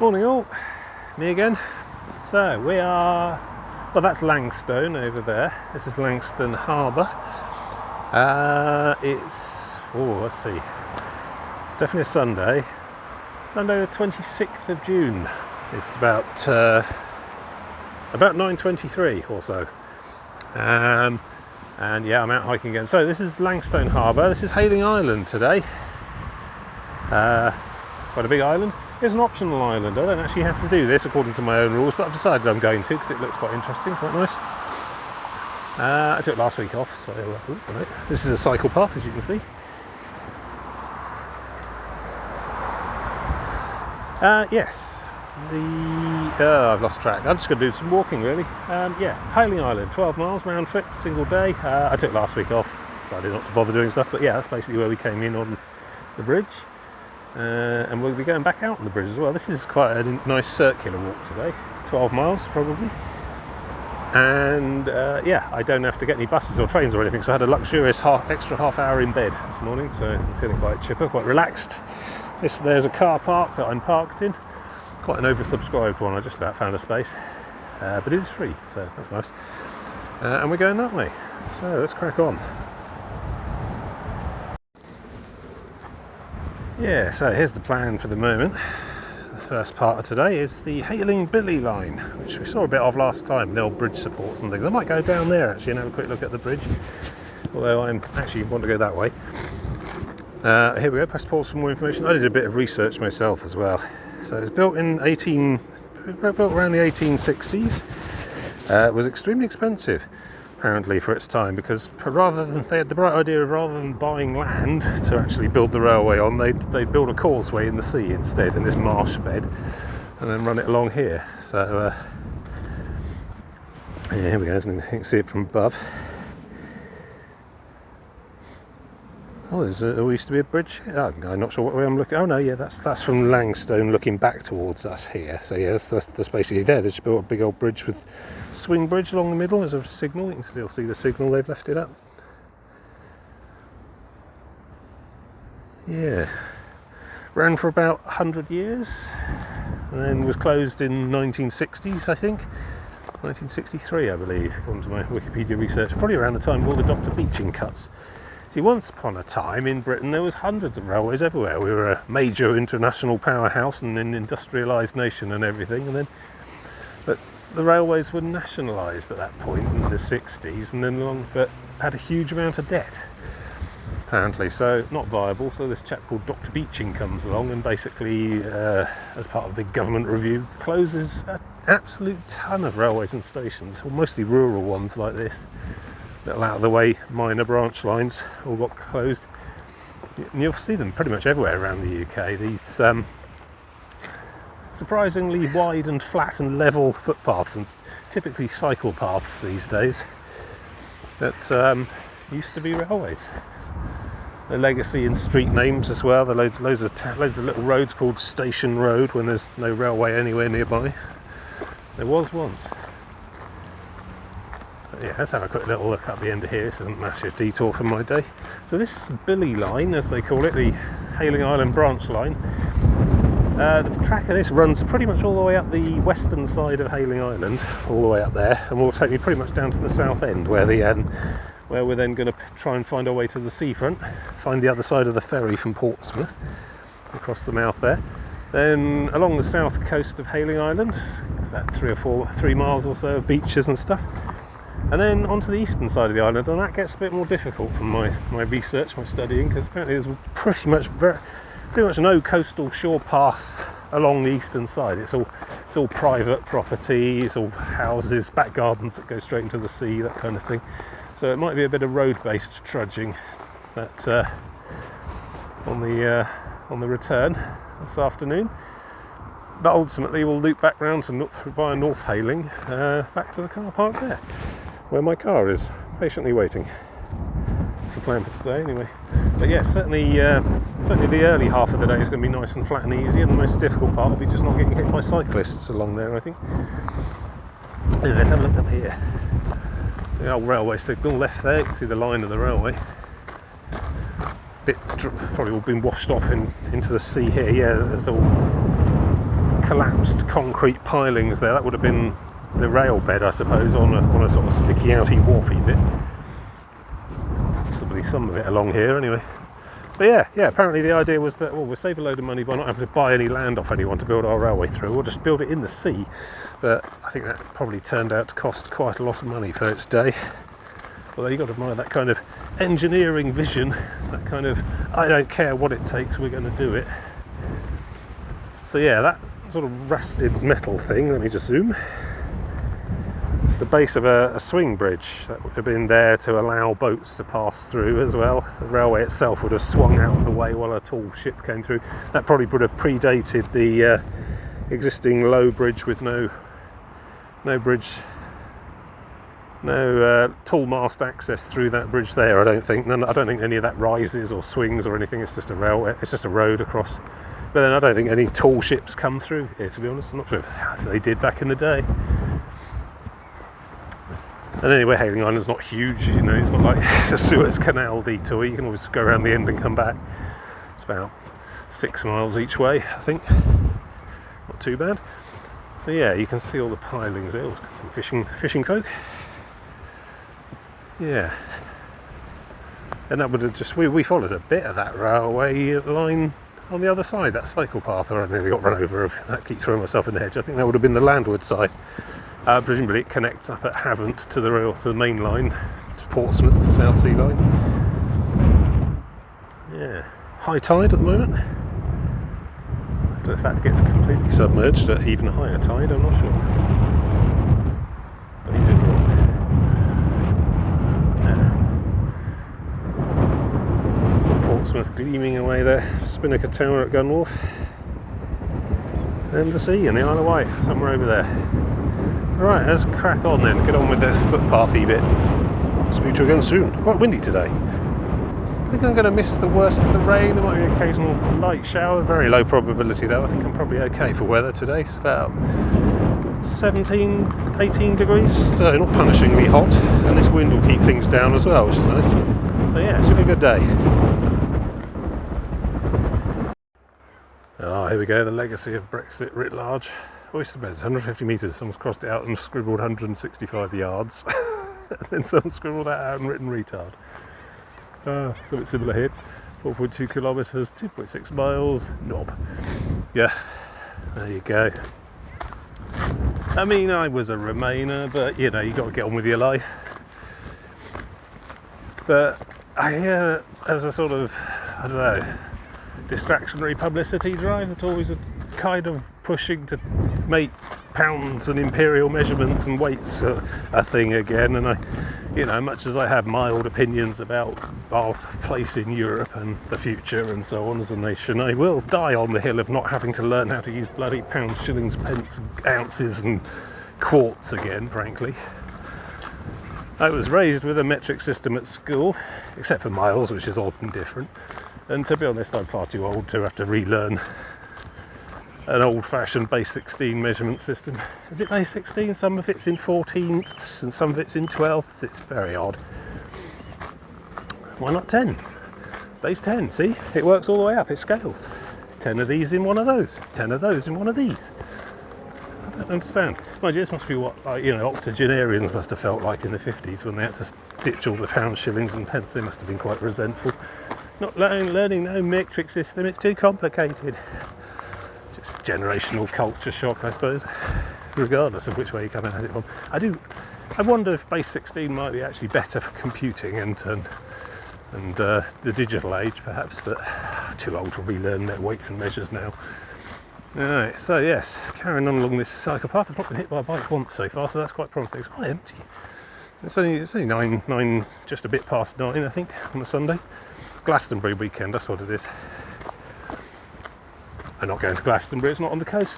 Morning all, me again. So we are, well, that's Langstone over there. This is Langstone Harbour. Let's see, it's definitely a Sunday the 26th of June. It's about 9:23 or so. And yeah, I'm out hiking again. So this is Langstone Harbour. This is Hayling Island today. Quite a big island. It's an optional island. I don't actually have to do this according to my own rules, but I've decided I'm going to because it looks quite interesting, quite nice. I took last week off, so this is a cycle path, as you can see. I've lost track. I'm just going to do some walking, really. Hayling Island, 12 miles round trip, single day. I took last week off, decided not to bother doing stuff, but yeah, that's basically where we came in on the bridge. And we'll be going back out on the bridge as well. This is quite a nice circular walk today, 12 miles probably. And I don't have to get any buses or trains or anything, so I had a luxurious extra half hour in bed this morning, so I'm feeling quite chipper, quite relaxed. There's a car park that I'm parked in, quite an oversubscribed one. I just about found a space, but it is free, so that's nice. And we're going that way, so let's crack on. Yeah, so here's the plan for the moment. The first part of today is the Hayling Billy line, which we saw a bit of last time, the old bridge supports and things. I might go down there actually and have a quick look at the bridge, although I actually want to go that way. Here we go, press pause for more information. I did a bit of research myself as well. So it was built around the 1860s. It was extremely expensive, apparently, for its time, because they had the bright idea of rather than buying land to actually build the railway on, they'd build a causeway in the sea instead, in this marsh bed, and then run it along here. So here we go, you can see it from above. Oh, there used to be a bridge. Oh, I'm not sure what way I'm looking. Oh no, yeah, that's from Langstone looking back towards us here. So yeah, that's basically there. They just built a big old bridge with swing bridge along the middle. There's a signal. You can still see the signal. They've left it up. Yeah, ran for about 100 years, and then was closed in 1960s, I think. 1963, I believe, according to my Wikipedia research. Probably around the time of all the Dr. Beeching cuts. See, once upon a time in Britain there was hundreds of railways everywhere. We were a major international powerhouse and an industrialised nation and everything, but the railways were nationalised at that point in the 60s, and then but had a huge amount of debt, apparently, so not viable. So this chap called Dr. Beeching comes along and basically, as part of the government review, closes an absolute ton of railways and stations, mostly rural ones like this. Little out of the way minor branch lines all got closed, and you'll see them pretty much everywhere around the UK. These surprisingly wide and flat and level footpaths, and typically cycle paths these days, that used to be railways. The legacy in street names as well. There are loads of little roads called Station Road when there's no railway anywhere nearby. There was once. Yeah, let's have a quick little look up the end of here. This isn't a massive detour from my day. So this Billy line, as they call it, the Hayling Island branch line, the track of this runs pretty much all the way up the western side of Hayling Island, all the way up there, and will take me pretty much down to the south end, where we're then going to try and find our way to the seafront, find the other side of the ferry from Portsmouth, across the mouth there. Then along the south coast of Hayling Island, about 3 miles or so of beaches and stuff. And then onto the eastern side of the island, and that gets a bit more difficult from my research, my studying, because apparently there's pretty much no coastal shore path along the eastern side. It's all private property, it's all houses, back gardens that go straight into the sea, that kind of thing. So it might be a bit of road-based trudging that on the return this afternoon. But ultimately we'll loop back round via North Hayling, back to the car park there, where my car is patiently waiting. That's the plan for today anyway. But yeah, certainly the early half of the day is going to be nice and flat and easy, and the most difficult part will be just not getting hit by cyclists along there, I think. Anyway, let's have a look up here. So the old railway signal left there, you can see the line of the railway. Probably all been washed off into the sea here. Yeah, there's all collapsed concrete pilings there. That would have been the rail bed, I suppose, on a sort of sticky outy wharfy bit. Possibly some of it along here anyway. But yeah, apparently the idea was that, well, we'll save a load of money by not having to buy any land off anyone to build our railway through. We'll just build it in the sea. But I think that probably turned out to cost quite a lot of money for its day. Although you've got to admire that kind of engineering vision, that kind of, I don't care what it takes, we're going to do it. So yeah, that sort of rusted metal thing, let me just zoom. It's the base of a swing bridge that would have been there to allow boats to pass through as well. The railway itself would have swung out of the way while a tall ship came through. That probably would have predated the existing low bridge with no tall mast access through that bridge there. I don't think any of that rises or swings or anything. It's just a railway. It's just a road across. But then I don't think any tall ships come through here, to be honest. I'm not sure if they did back in the day. And anyway, Hayling Island's not huge, you know, it's not like the Suez Canal detour. You can always go around the end and come back. It's about 6 miles each way, I think. Not too bad. So yeah, you can see all the pilings there. Some fishing folk. Yeah. And that would have just, we followed a bit of that railway line on the other side, that cycle path. I nearly got run over. I keep throwing myself in the hedge. I think that would have been the landward side. Presumably it connects up at Havant to the main line, to Portsmouth, South Sea line. Yeah, high tide at the moment. I don't know if that gets completely submerged at even higher tide, I'm not sure. But he did drop. Yeah. It's Portsmouth gleaming away there, Spinnaker Tower at Gunwharf. And the sea and the Isle of Wight, somewhere over there. Right, let's crack on then, get on with the footpathy bit. Speak to you again soon. Quite windy today. I think I'm going to miss the worst of the rain. There might be an occasional light shower, very low probability though. I think I'm probably okay for weather today. It's about 17, 18 degrees, so not punishingly hot. And this wind will keep things down as well, which is nice. So yeah, it should be a good day. Ah, here we go, the legacy of Brexit writ large. Oyster beds, 150 metres, someone's crossed it out and scribbled 165 yards. And then someone scribbled that out and written retard. Something similar here. 4.2 kilometres, 2.6 miles, knob. Yeah, there you go. I mean, I was a Remainer, but you know, you got to get on with your life. But I hear as a sort of, I don't know, distractionary publicity drive, it's always a kind of pushing to make pounds and imperial measurements and weights a thing again. And I, you know, much as I have mild opinions about our place in Europe and the future and so on as a nation, I will die on the hill of not having to learn how to use bloody pounds, shillings, pence, ounces and quarts again, frankly. I was raised with a metric system at school, except for miles, which is odd and different. And to be honest, I'm far too old to have to relearn an old-fashioned base 16 measurement system. Is it base 16? Some of it's in 14ths and some of it's in 12ths. It's very odd. Why not 10? Base 10, see? It works all the way up, it scales. 10 of these in one of those, 10 of those in one of these. I don't understand. Mind you, this must be what, you know, octogenarians must have felt like in the 50s when they had to ditch all the pounds, shillings and pence. They must have been quite resentful. Not learning no metric system, it's too complicated. Just generational culture shock, I suppose, regardless of which way you come at it from. I wonder if base 16 might be actually better for computing and the digital age, perhaps, but I'm too old to relearn their weights and measures now. Alright, so yes, carrying on along this cycle path. I've not been hit by a bike once so far, so that's quite promising. It's quite empty. It's only nine, just a bit past 9, I think, on a Sunday. Glastonbury weekend, that's what it is. I'm not going to Glastonbury, it's not on the coast.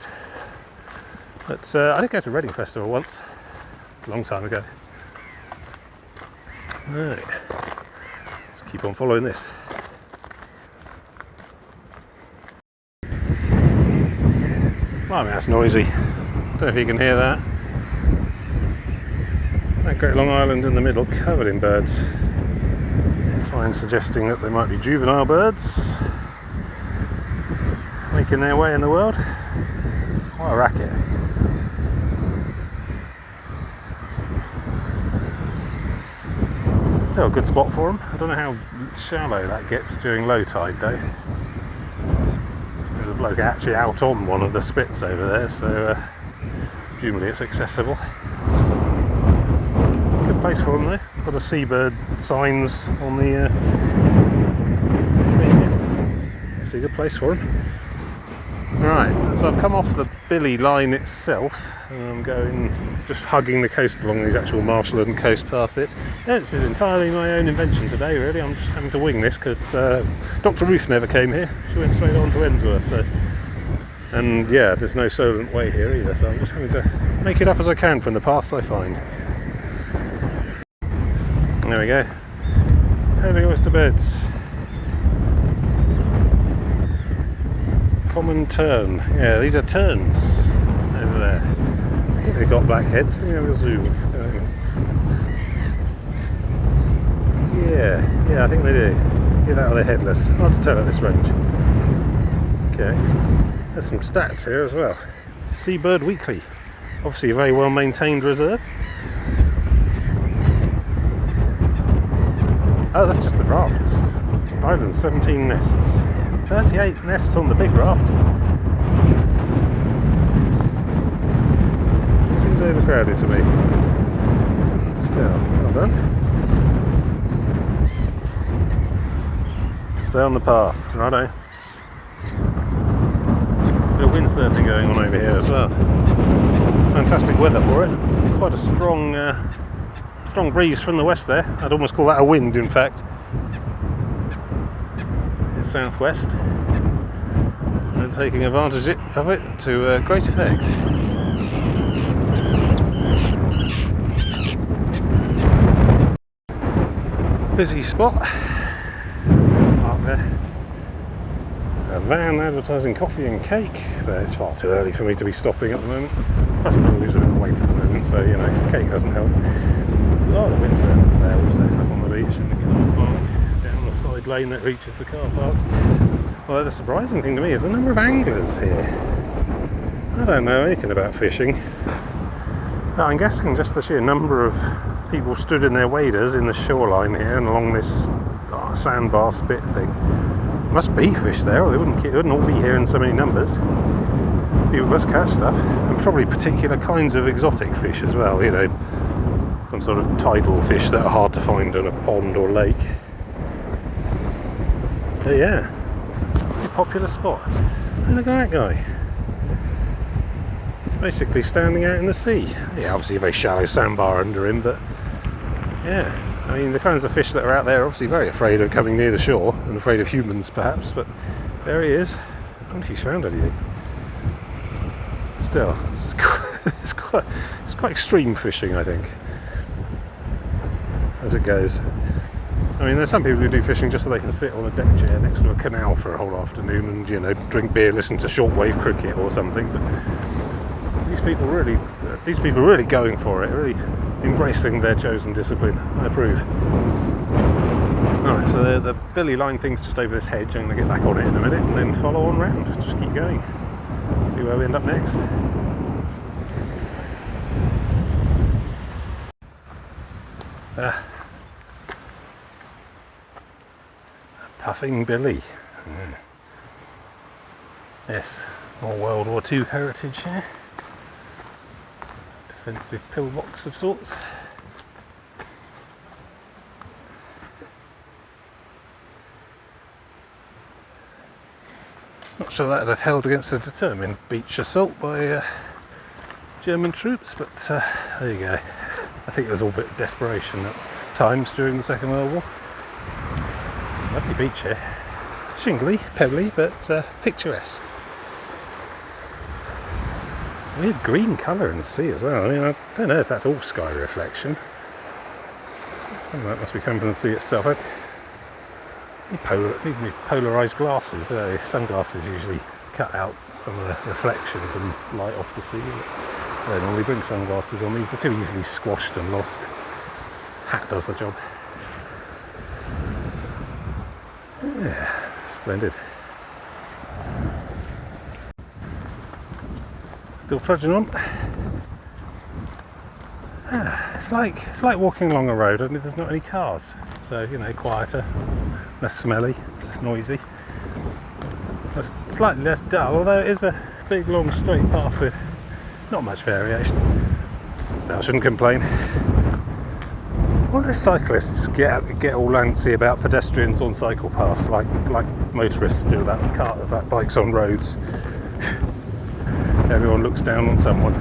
But I did go to Reading Festival once, a long time ago. Right, let's keep on following this. Well, I mean, that's noisy. Don't know if you can hear that. That great long island in the middle, covered in birds. Signs suggesting that they might be juvenile birds making their way in the world. What a racket. Still a good spot for them. I don't know how shallow that gets during low tide though. There's a bloke actually out on one of the spits over there, so presumably it's accessible. Good place for them though. Got a seabird signs on the it's a good place for them. Right, so I've come off the Billy line itself and I'm going, just hugging the coast along these actual marshland coast path bits. Yeah, this is entirely my own invention today really. I'm just having to wing this because Dr. Ruth never came here. She went straight on to Emsworth, so, and yeah, there's no Solent Way here either, so I'm just having to make it up as I can from the paths I find. There we go. Hayling oyster beds. Common tern. Yeah, these are terns over there. I think they've got black heads. Yeah, we'll zoom. Yeah, I think they do. Either that or they're headless. Hard to tell at this range. Okay. There's some stats here as well. Seabird Weekly. Obviously a very well maintained reserve. Oh, that's just the rafts. Island, 17 nests. 38 nests on the big raft. Seems overcrowded to me. Still, well done. Stay on the path, righto. Bit of windsurfing going on over here as well. Fantastic weather for it. Quite a strong breeze from the west there. I'd almost call that a wind, in fact. It's southwest. And taking advantage of it to great effect. Busy spot. Up there. A van advertising coffee and cake, but it's far too early for me to be stopping at the moment. I still lose a bit of weight at the moment, so you know, cake doesn't help. Oh, the windsurfers there all set up on the beach in the car park, down the side lane that reaches the car park. Well, the surprising thing to me is the number of anglers here. I don't know anything about fishing, but I'm guessing just the sheer number of people stood in their waders in the shoreline here and along this sandbar spit thing. Must be fish there, or they wouldn't all be here in so many numbers. People must catch stuff, and probably particular kinds of exotic fish as well, you know, some sort of tidal fish that are hard to find in a pond or lake. But yeah, a popular spot. And look at that guy, basically standing out in the sea. Yeah, obviously a very shallow sandbar under him, but yeah, I mean the kinds of fish that are out there are obviously very afraid of coming near the shore and afraid of humans perhaps, but there he is. I wonder if he's found anything. Still, it's quite extreme fishing, I think, as it goes. I mean, there's some people who do fishing just so they can sit on a deck chair next to a canal for a whole afternoon and, you know, drink beer, listen to shortwave cricket or something. But these people really going for it, really embracing their chosen discipline. I approve. Alright, so the Billy line thing's just over this hedge. I'm going to get back on it in a minute and then follow on round. Just keep going. See where we end up next. Puffing Billy. Yeah. Yes, more World War II heritage here. Defensive pillbox of sorts. Not sure that would have held against a determined beach assault by German troops, but there you go. I think it was all a bit of desperation at times during the Second World War. Lovely beach here. Shingly, pebbly, but picturesque. Weird green colour in the sea as well. I mean, I don't know if that's all sky reflection. Some of that must be coming from the sea itself. I need polarised glasses. Sunglasses usually cut out some of the reflection from light off the sea. I don't normally bring sunglasses on. These are too easily squashed and lost. Hat does the job. Yeah, splendid. Still trudging on. It's like walking along a road and there's not any cars, so you know, quieter, less smelly, less noisy. It's slightly less dull, although it is a big long straight path with not much variation. Still, I shouldn't complain. I wonder if cyclists get all antsy about pedestrians on cycle paths like motorists do about bikes on roads. Everyone looks down on someone.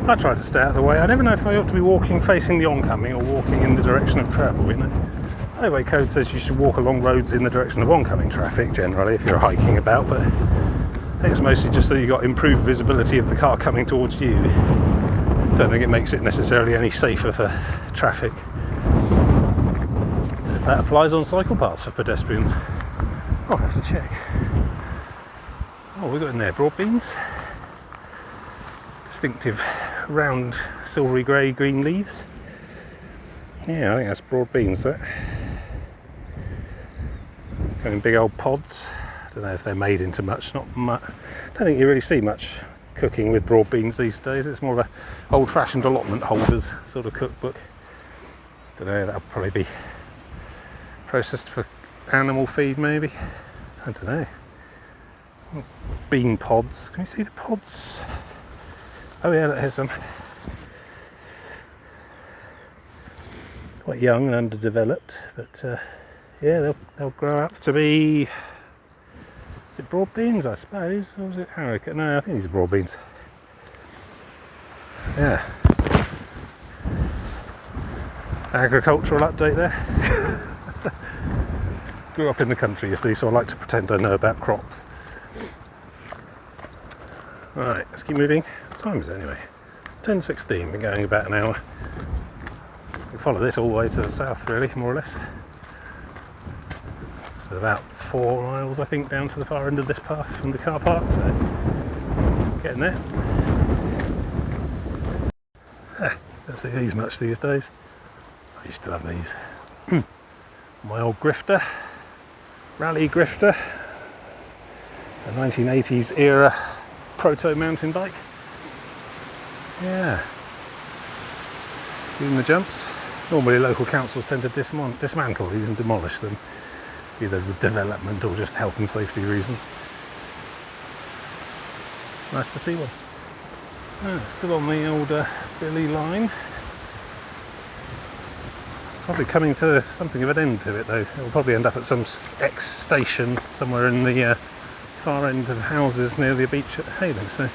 I try to stay out of the way. I never know if I ought to be walking facing the oncoming or walking in the direction of travel, you know. Highway code says you should walk along roads in the direction of oncoming traffic generally if you're hiking about, but I think it's mostly just that you've got improved visibility of the car coming towards you. Don't think it makes it necessarily any safer for traffic. If that applies on cycle paths for pedestrians, I'll have to check. Oh, we've got in there broad beans. Distinctive round silvery grey green leaves. Yeah, I think that's broad beans, that. Coming in big old pods. I don't know if they're made into much, not much. I don't think you really see much cooking with broad beans these days. It's more of a old-fashioned allotment holders sort of cookbook. Don't know, that'll probably be processed for animal feed maybe. I don't know. Bean pods. Can you see the pods? Oh yeah, here's some. Quite young and underdeveloped, but yeah, they'll grow up to be. Is it broad beans, I suppose, or was it haricot? No, I think these are broad beans. Yeah. Agricultural update there. Grew up in the country, you see, so I like to pretend I know about crops. Right, let's keep moving. What time is it anyway? 10:16, we're going about an hour. We'll follow this all the way to the south, really, more or less. So about 4 miles, I think, down to the far end of this path from the car park, so getting there. Don't see these much these days. I used to have these. My old grifter, rally grifter, a 1980s era proto mountain bike. Yeah, doing the jumps. Normally local councils tend to dismantle these and demolish them, either with development or just health and safety reasons. Nice to see one. Still on the old Billy line. Probably coming to something of an end to it though. It'll probably end up at some ex-station somewhere in the far end of houses near the beach at Hayling. So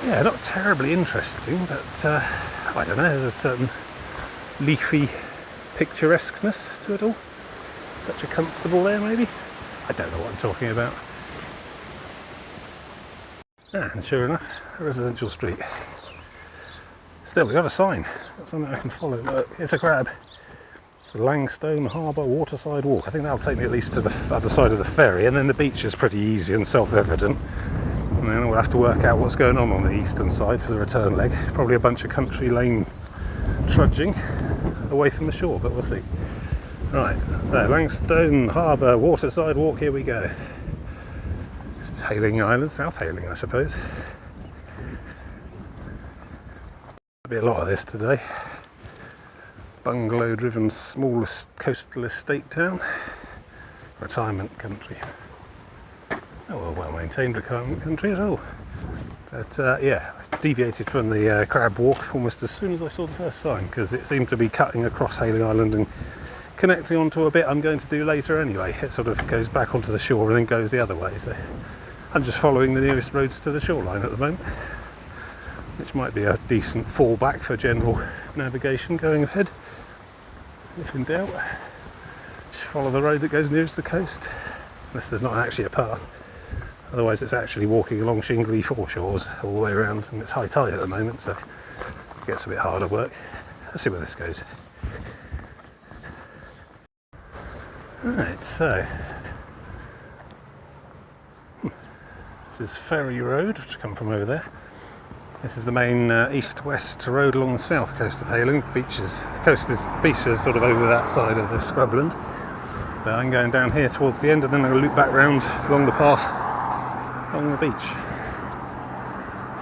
yeah, not terribly interesting, but I don't know, there's a certain leafy picturesqueness to it all. Such a constable there maybe? I don't know what I'm talking about. And sure enough, a residential street. Still, we've got a sign. Got something I can follow. Look, it's a grab. It's the Langstone Harbour Waterside Walk. I think that'll take me at least to the other side of the ferry, and then the beach is pretty easy and self-evident. And then we'll have to work out what's going on the eastern side for the return leg. Probably a bunch of country lane trudging away from the shore, but we'll see. Right, so Langstone Harbour Waterside Walk, here we go. This is Hayling Island, South Hayling, I suppose. There'll be a lot of this today. Bungalow driven small coastal estate town. Retirement country. Oh, well maintained retirement country at all. But yeah, I deviated from the crab walk almost as soon as I saw the first sign, because it seemed to be cutting across Hayling Island and connecting onto a bit I'm going to do later anyway. It sort of goes back onto the shore and then goes the other way, so I'm just following the nearest roads to the shoreline at the moment, which might be a decent fallback for general navigation going ahead. If in doubt, just follow the road that goes nearest the coast, unless there's not actually a path. Otherwise it's actually walking along shingly foreshores all the way around, and it's high tide at the moment, so it gets a bit harder work. Let's see where this goes. Right, so this is Ferry Road, which come from over there. This is the main east-west road along the south coast of Hayling. The beach is sort of over that side of the scrubland. But I'm going down here towards the end, and then I'm going to loop back round along the path along the beach.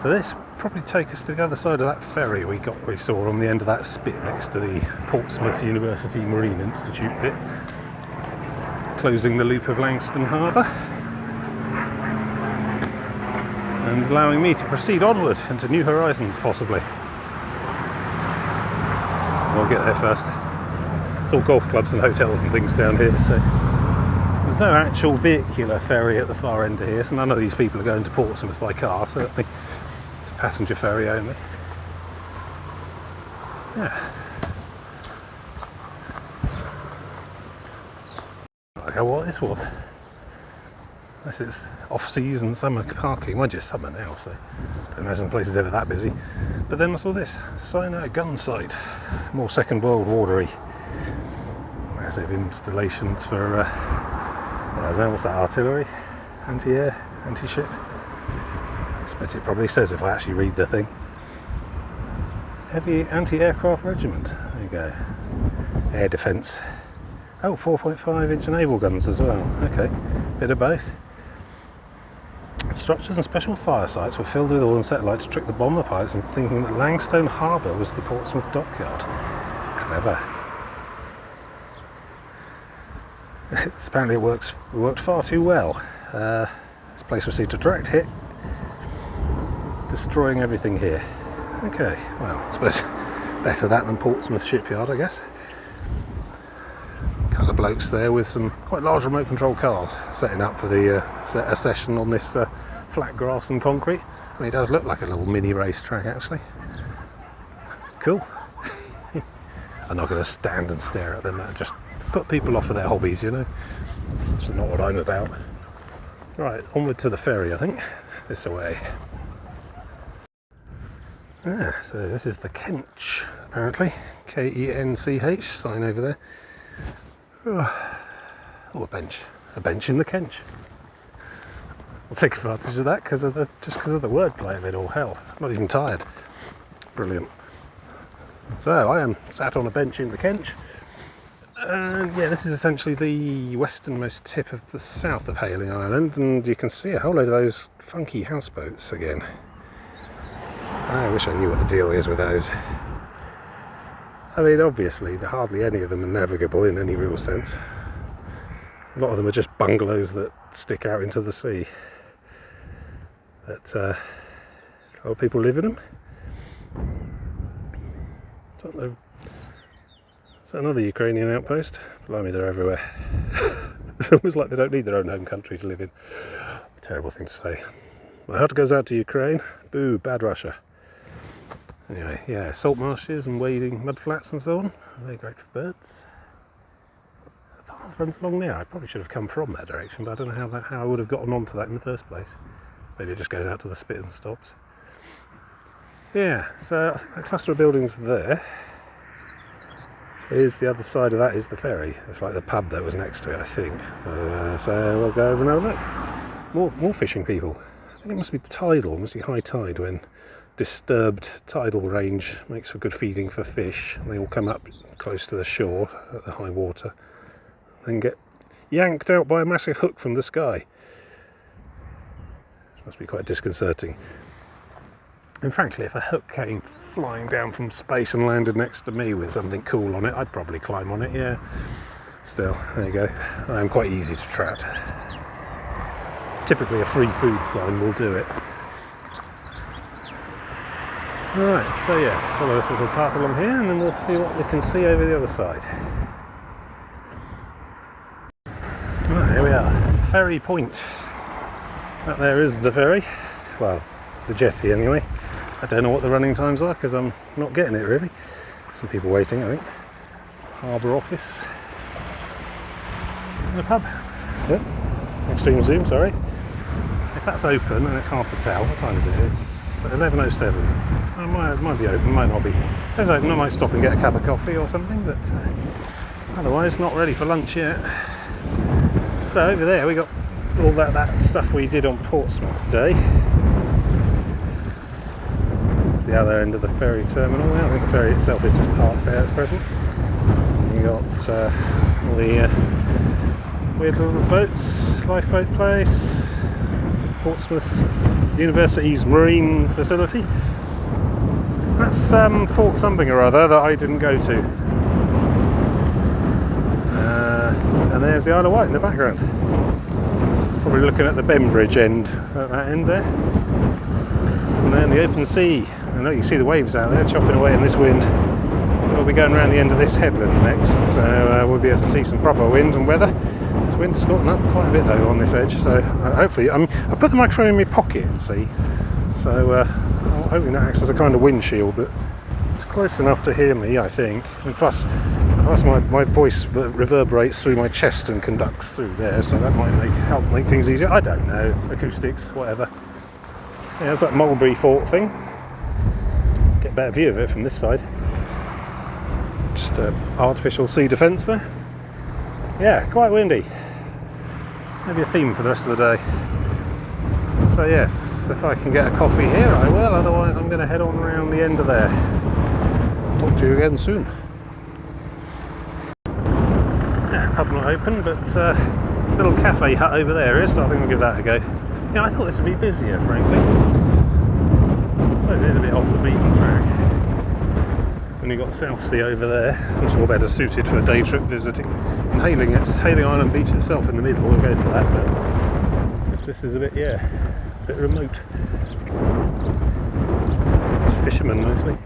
So this probably take us to the other side of that ferry we saw on the end of that spit next to the Portsmouth University Marine Institute bit, closing the loop of Langstone Harbour and allowing me to proceed onward into new horizons, possibly. I'll get there first. It's all golf clubs and hotels and things down here, so there's no actual vehicular ferry at the far end of here, so none of these people are going to Portsmouth by car, certainly. It's a passenger ferry only. Yeah. I don't know what this was. Unless it's off-season summer parking. Mind you, it's summer now, so I don't imagine the place is ever that busy. But then I saw this sign out gun site, more Second World War-y. Massive installations for I don't know, what's that, artillery, anti-air, anti-ship. I expect it probably says if I actually read the thing. Heavy anti-aircraft regiment. There you go. Air defence. Oh, 4.5-inch naval guns as well. Okay, bit of both. Structures and special fire sites were filled with oil and satellite to trick the bomber pilots into thinking that Langstone Harbour was the Portsmouth dockyard. Clever. Apparently it worked far too well. This place received a direct hit, destroying everything here. Okay, well, I suppose better that than Portsmouth shipyard, I guess. A couple of blokes there with some quite large remote control cars setting up for a session on this flat grass and concrete. I mean, it does look like a little mini racetrack, actually. Cool. I'm not going to stand and stare at them. That just put people off of their hobbies, you know. That's not what I'm about. Right, onward to the ferry, I think. This way. Ah, so this is the Kench, apparently. Kench, sign over there. Oh, a bench. A bench in the Kench. I'll take advantage of that just because of the wordplay of it all. Hell, I'm not even tired. Brilliant. So I am sat on a bench in the Kench. And yeah, this is essentially the westernmost tip of the south of Hayling Island, and you can see a whole load of those funky houseboats again. I wish I knew what the deal is with those. I mean, obviously, hardly any of them are navigable in any real sense. A lot of them are just bungalows that stick out into the sea. But a lot of people live in them. Don't know. Is that another Ukrainian outpost? Blimey, they're everywhere. It's almost like they don't need their own home country to live in. Terrible thing to say. My heart goes out to Ukraine. Boo, bad Russia. Anyway, yeah, salt marshes and wading mud flats and so on. Very great for birds. The path runs along there. I probably should have come from that direction, but I don't know how I would have gotten onto that in the first place. Maybe it just goes out to the spit and stops. Yeah, so a cluster of buildings there. Is the other side of that is the ferry. It's like the pub that was next to it, I think. So we'll go over and have a look. More fishing people. I think it must be tidal, it must be high tide when disturbed tidal range makes for good feeding for fish. They all come up close to the shore at the high water and get yanked out by a massive hook from the sky. It must be quite disconcerting. And frankly, if a hook came flying down from space and landed next to me with something cool on it, I'd probably climb on it, yeah. Still, there you go. I am quite easy to trap. Typically a free food sign will do it. Right, so yes, follow this little path along here and then we'll see what we can see over the other side. Right, here we are, Ferry Point. That there is the ferry, well, the jetty anyway. I don't know what the running times are because I'm not getting it really. Some people waiting, I think. Harbour office. And a pub. Yep. Extreme zoom, sorry. If that's open, and it's hard to tell, what time is it? It's 11:07. It might be open, might not be. If it's open, I might stop and get a cup of coffee or something, but otherwise not ready for lunch yet. So over there we got all that stuff we did on Portsmouth Day. It's the other end of the ferry terminal. I think the ferry itself is just parked there at present. You got all the weird little boats, lifeboat place, Portsmouth University's marine facility. That's Fort something or other that I didn't go to. And there's the Isle of Wight in the background. Probably looking at the Bembridge end, at that end there. And then the open sea. I know you can see the waves out there chopping away in this wind. We'll be going around the end of this headland next, so we'll be able to see some proper wind and weather. This wind's gotten up quite a bit though on this edge, so hopefully, I put the microphone in my pocket, see, so hopefully that acts as a kind of windshield, but it's close enough to hear me, I think. And plus my voice reverberates through my chest and conducts through there, so that might help make things easier. I don't know, acoustics, whatever. Yeah, there's that Mulberry Fort thing. Get a better view of it from this side. Just artificial sea defence there. Yeah, quite windy. Maybe a theme for the rest of the day. So yes, if I can get a coffee here I will, otherwise I'm going to head on around the end of there. Talk to you again soon. Yeah, pub not open, but little cafe hut over there is, so I think we'll give that a go. Yeah, I thought this would be busier, frankly. I suppose it is a bit off the beaten track. And you've got Southsea over there, which is all better suited for a day trip visiting. And Hayling, it's Hayling Island Beach itself in the middle, we'll go to that, but this is a bit, yeah, a bit remote. Fishermen mostly.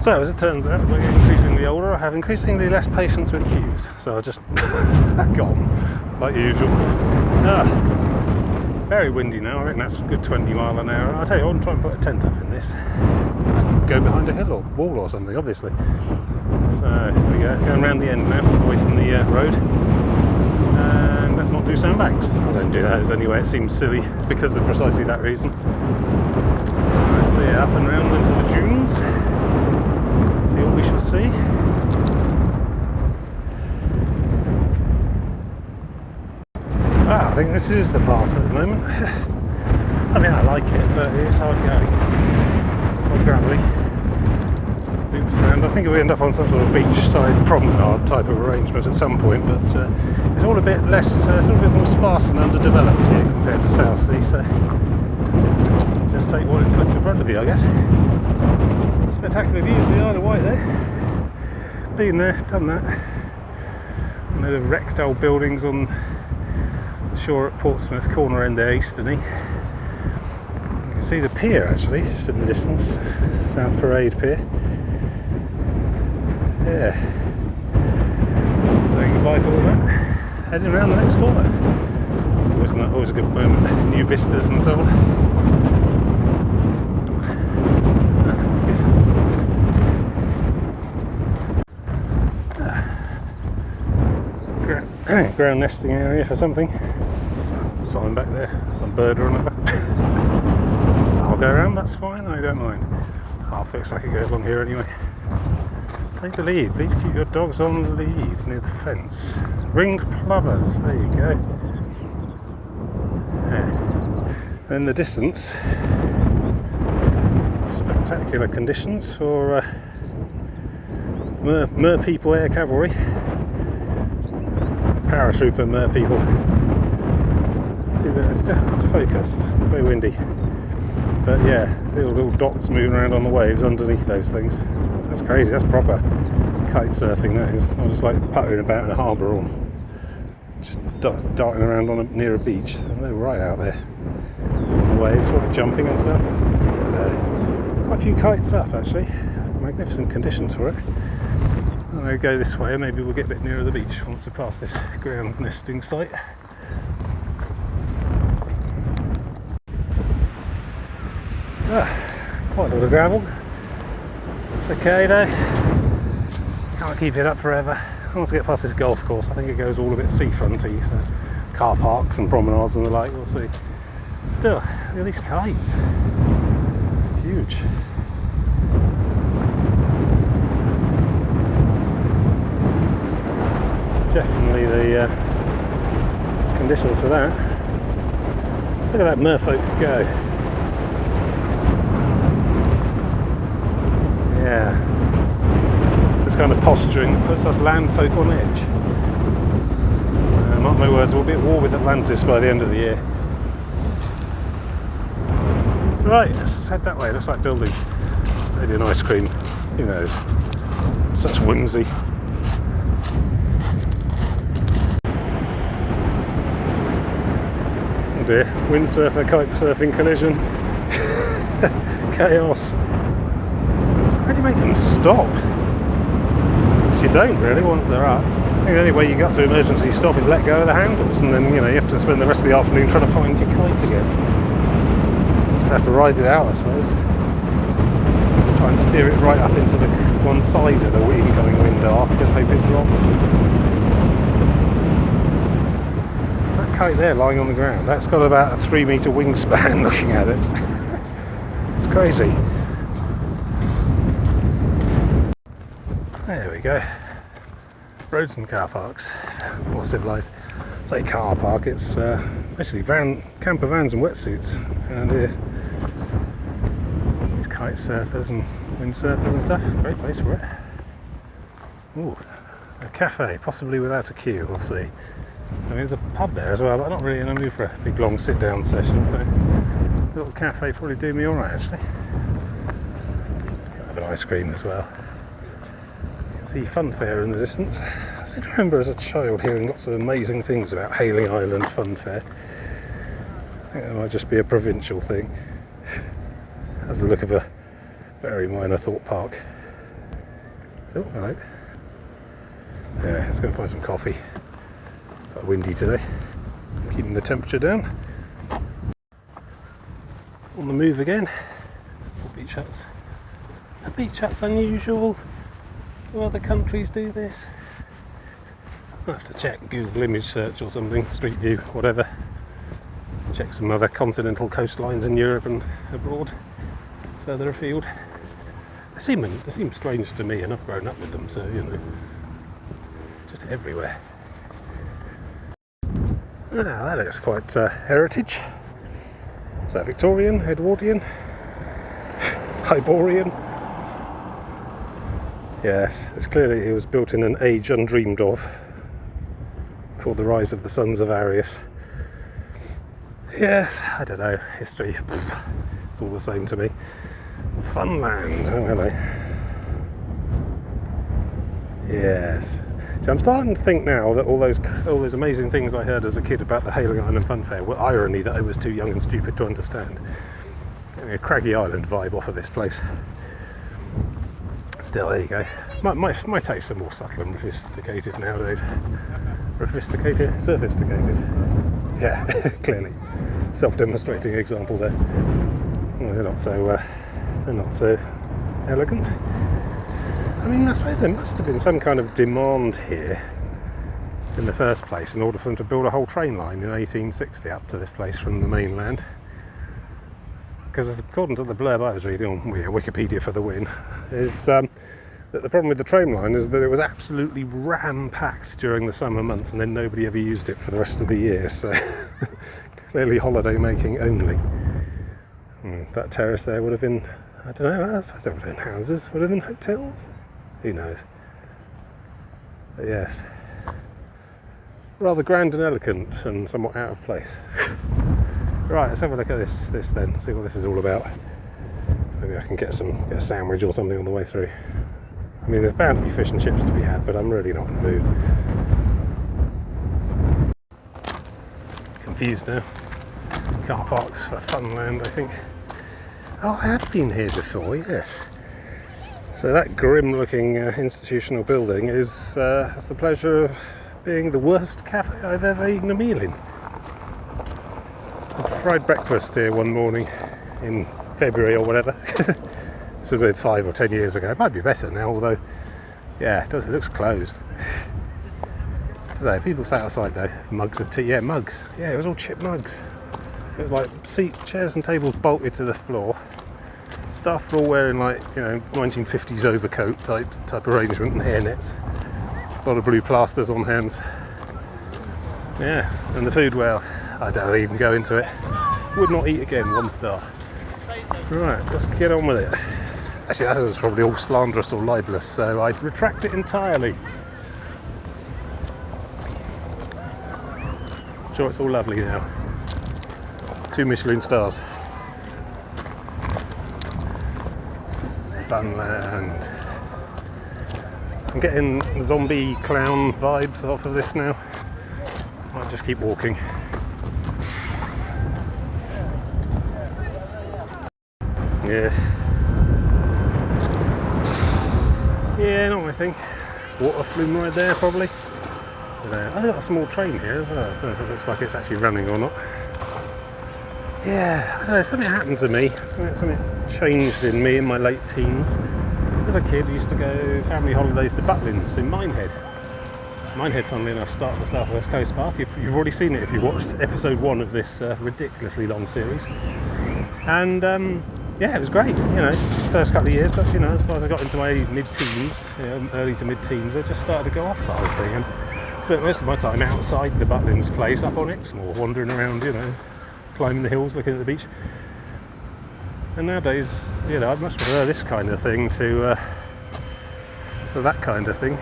So as it turns out, as I get increasingly older, I have increasingly less patience with queues, so I just gone, like usual. Very windy now, I reckon that's a good 20 mile an hour. I'll tell you, I want to try and put a tent up in this. Go behind a hill or wall or something, obviously. So here we go, going around the end now, away from the road. And let's not do sandbanks. I don't do that anyway, it seems silly because of precisely that reason. Right, so yeah, up and round into the dunes. See what we shall see. I think this is the path at the moment. I mean, I like it, but it's hard going. Quite gravelly. Loops around. I think we end up on some sort of beachside promenade type of arrangement at some point, but it's all a bit less, it's a little bit more sparse and underdeveloped here compared to Southsea, so just take what it puts in front of you, I guess. Spectacular views of the Isle of Wight there. Been there, done that. A load of wrecked old buildings on shore at Portsmouth, corner end there, easterny. You can see the pier actually, just in the distance, South Parade Pier. Yeah. Saying goodbye to all that. Heading around the next corner. Always a good moment. New vistas and so on. Ground nesting area for something. Sign back there, some bird or another. So I'll go around, that's fine, I don't mind. I'll fix I can go along here anyway. Take the lead, please keep your dogs on the leads near the fence. Ringed plovers, there you go. Yeah. In the distance, spectacular conditions for Mer People Air Cavalry. Paratrooper Mer People. See that it's hard to focus, very windy. But yeah, little dots moving around on the waves underneath those things. That's crazy, that's proper kite surfing, that is. I'm just like puttering about in a harbour or just darting around near a beach. They're right out there on the waves, sort of jumping and stuff. Quite a few kites up actually, magnificent conditions for it. I'll go this way and maybe we'll get a bit nearer the beach once we pass this ground nesting site. Quite a lot of gravel. It's okay though. Can't keep it up forever. Once we get past this golf course, I think it goes all a bit seafronty, so car parks and promenades and the like, we'll see. Still, look at these kites. Huge. Definitely the conditions for that. Look at that merfolk go. Yeah. It's this kind of posturing that puts us land folk on edge. Mark my words, we'll be at war with Atlantis by the end of the year. Right, let's head that way. Looks like building. Maybe an ice cream. Who knows? Such whimsy. Oh dear, windsurfer kite surfing collision. Chaos. How do you make them stop? You don't really once they're up. I think the only way you got to emergency stop is let go of the handles, and then you have to spend the rest of the afternoon trying to find your kite again. Just have to ride it out, I suppose. Try and steer it right up into the one side of the incoming wind arc and hope it drops. That kite there lying on the ground, that's got about a 3-metre wingspan looking at it. It's crazy. There we go. Roads and car parks. More civilised. Say car park, it's actually camper vans and wetsuits around here. These kite surfers and windsurfers and stuff. Great place for it. Ooh, a cafe, possibly without a queue, we'll see. I mean, there's a pub there as well, but I'm not really in a mood for a big long sit down session, so a little cafe probably do me alright actually. Have an ice cream as well. See Fun Fair in the distance. I seem to remember as a child hearing lots of amazing things about Hayling Island Fun Fair. I think it might just be a provincial thing. Has the look of a very minor thought park. Oh, hello. Yeah, let's go and find some coffee. Quite windy today. Keeping the temperature down. On the move again. Beach huts. Are beach huts unusual? Do other countries do this? I'll have to check Google image search or something, Street View, whatever. Check some other continental coastlines in Europe and abroad, further afield. They seem strange to me, and I've grown up with them, so just everywhere. Now that looks quite heritage. Is that Victorian, Edwardian, Hyborian? Yes, it's clearly it was built in an age undreamed of before the rise of the sons of Arius. Yes, I don't know, history, it's all the same to me. Funland, oh hello. Yes. So I'm starting to think now that all those amazing things I heard as a kid about the Hayling Island Fun Fair were irony that I was too young and stupid to understand. Getting a Craggy Island vibe off of this place. Still, there you go. My tastes are more subtle and sophisticated nowadays. Sophisticated. Yeah, clearly. Self-demonstrating example there. Well, they're not so elegant. I mean, I suppose there must have been some kind of demand here in the first place in order for them to build a whole train line in 1860 up to this place from the mainland. Because according to the blurb I was reading on Wikipedia for the win, is that the problem with the train line is that it was absolutely ram-packed during the summer months and then nobody ever used it for the rest of the year, so clearly holiday making only. That terrace there would have been, I don't know, I suppose it would have been houses, would have been hotels? Who knows? But yes, rather grand and elegant and somewhat out of place. Right, let's have a look at this then, see what this is all about. Maybe I can get a sandwich or something on the way through. I mean, there's bound to be fish and chips to be had, but I'm really not in the mood. Confused now. Car parks for Funland, I think. Oh, I have been here before, yes. So that grim-looking institutional building has the pleasure of being the worst cafe I've ever eaten a meal in. I fried breakfast here one morning in February or whatever. This would have been 5 or 10 years ago. It might be better now, although, yeah, it looks closed. Today, people sat outside though, mugs of tea. Yeah, mugs. Yeah, it was all chipped mugs. It was like chairs and tables bolted to the floor. Staff were all wearing 1950s overcoat type arrangement and hairnets. A lot of blue plasters on hands. Yeah, and the food, well, I don't even go into it. Would not eat again, 1 star. Right, let's get on with it. Actually, that was probably all slanderous or libelous, so I'd retract it entirely. I'm sure it's all lovely now. 2 Michelin stars. Funland. I'm getting zombie clown vibes off of this now. Might just keep walking. Yeah, not my thing. Water flume right there, probably. So I've got a small train here as well. I don't know if it looks like it's actually running or not. Yeah, I don't know, something happened to me. Something changed in me in my late teens. As a kid, I used to go family holidays to Butlins in Minehead. Minehead, funnily enough, started the South West Coast Path. You've already seen it if you watched episode 1 of this ridiculously long series. And yeah, it was great, you know, first couple of years, but you know, as far as I got into my mid-teens, early to mid-teens, I just started to go off the whole thing and spent most of my time outside the Butlins place up on Exmoor, wandering around, you know, climbing the hills, looking at the beach. And nowadays, you know, I much prefer this kind of thing to that kind of thing.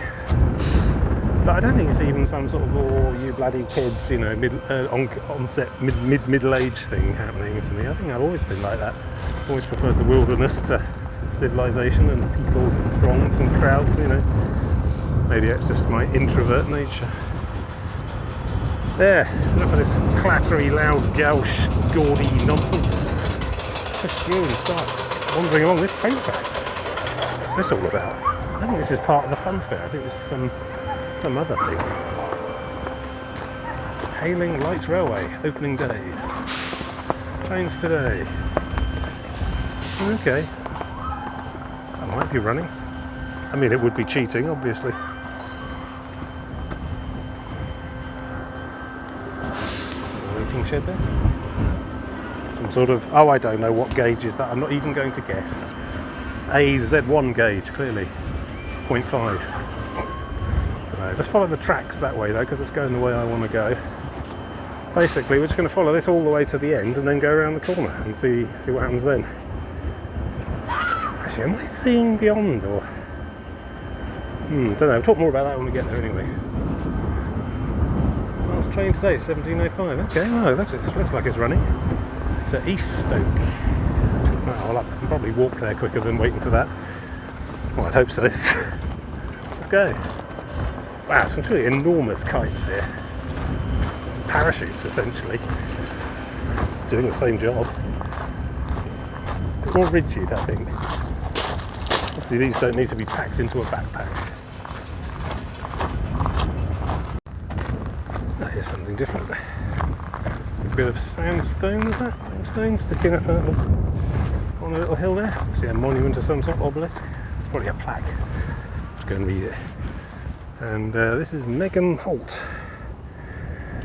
But I don't think it's even some sort of, oh, you bloody kids, you know, middle-age thing happening to me. I think I've always been like that. Always preferred the wilderness to civilization and people, throngs and crowds, you know. Maybe it's just my introvert nature. There, enough of this clattery, loud, gauche, gaudy nonsense. Push through and start wandering along this train track. What's this all about? I think this is part of the fun fair. I think this is some other thing. Hayling Light Railway, opening day. Trains today. Okay. That might be running. I mean, it would be cheating, obviously. Waiting shed there. Some sort of, oh, I don't know what gauge is that. I'm not even going to guess. A Z1 gauge, clearly. 0.5. Let's follow the tracks that way though, because it's going the way I want to go. Basically, we're just going to follow this all the way to the end and then go around the corner and see what happens then. Actually, am I seeing beyond or? Don't know. We'll talk more about that when we get there anyway. Last train today, 17:05. Okay, well, it looks like it's running. To East Stoke. Well, I can probably walk there quicker than waiting for that. Well, I'd hope so. Let's go. Wow, some truly enormous kites here. Parachutes, essentially. Doing the same job. A bit more rigid, I think. Obviously, these don't need to be packed into a backpack. Oh, here's something different. A bit of sandstone, is that? Sandstone sticking up on a little hill there. See a monument of some sort of obelisk. It's probably a plaque. Let's go and read it. And this is Megham Holt.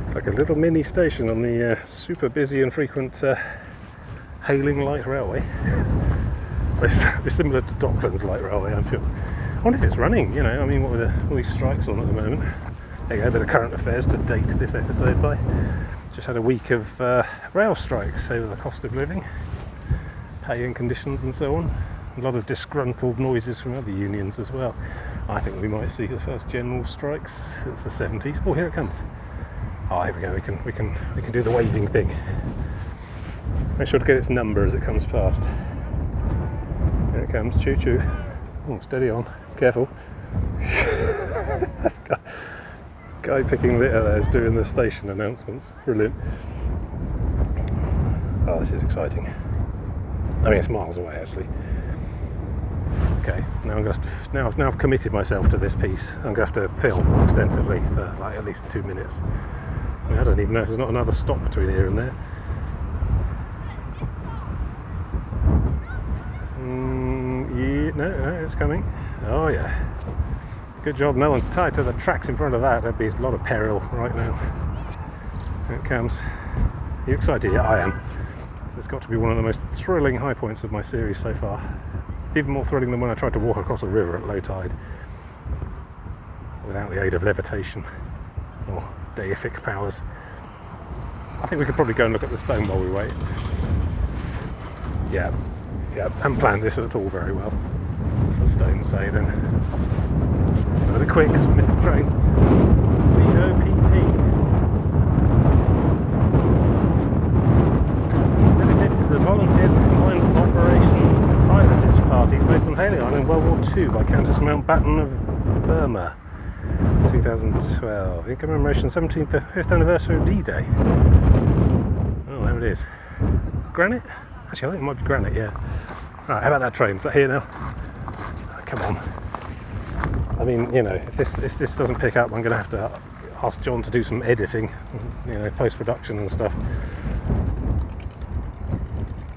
It's like a little mini station on the super busy and frequent Hayling Light Railway. It's similar to Docklands Light Railway, I'm sure. I wonder if it's running, you know, I mean, what with all these strikes on at the moment. There you go, a bit of current affairs to date this episode by. Just had a week of rail strikes over the cost of living, pay and conditions and so on. A lot of disgruntled noises from other unions as well. I think we might see the first general strikes since the 70s. Oh, here it comes. Oh, here we go. We can do the waving thing. Make sure to get its number as it comes past. Here it comes. Choo choo. Oh, steady on. Careful. That's guy picking litter there is doing the station announcements. Brilliant. Oh, this is exciting. I mean, it's miles away actually. Okay, now I've committed myself to this piece. I'm going to have to film extensively for like at least 2 minutes. I mean, I don't even know if there's not another stop between here and there. Yeah, no, it's coming. Oh yeah. Good job, no one's tied to the tracks in front of that. There'd be a lot of peril right now. Here it comes. Are you excited? Yeah, I am. This has got to be one of the most thrilling high points of my series so far. Even more thrilling than when I tried to walk across a river at low tide without the aid of levitation or deific powers. I think we could probably go and look at the stone while we wait. Yeah, haven't planned this at all very well. What's the stone say then? Was it quick? Because we missed the train. COPP. Dedicated to the volunteers of combined operation privatage parties based on Hayling Island in World War II by Countess Mountbatten of Burma, 2012. In commemoration 5th anniversary of D-Day. Oh, there it is. Granite? Actually, I think it might be granite, yeah. Right, how about that train? Is that here now? Oh, come on. I mean, you know, if this doesn't pick up, I'm going to have to ask John to do some editing, you know, post-production and stuff.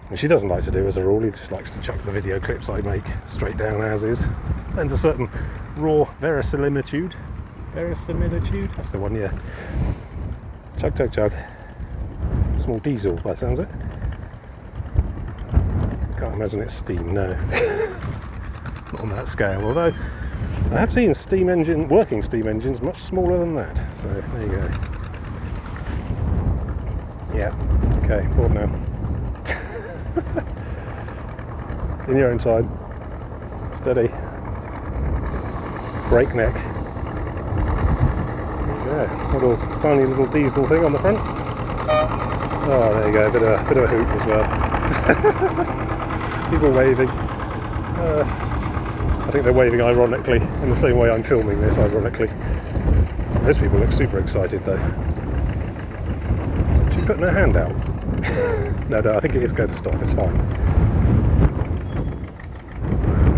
And she doesn't like to do as a rule, he just likes to chuck the video clips I make straight down as is. And a certain raw verisimilitude. Verisimilitude? That's the one, yeah. Chug, chug, chug. Small diesel, by the sounds of it. Can't imagine it's steam, no. Not on that scale, although I have seen working steam engines much smaller than that. So, there you go. Yeah, okay, board now. In your own time. Steady. Breakneck. Yeah, tiny little diesel thing on the front. Oh, there you go, bit of a hoot as well. People waving. I think they're waving ironically, in the same way I'm filming this, ironically. Those people look super excited though. She's putting her hand out. No, I think it is going to stop, it's fine.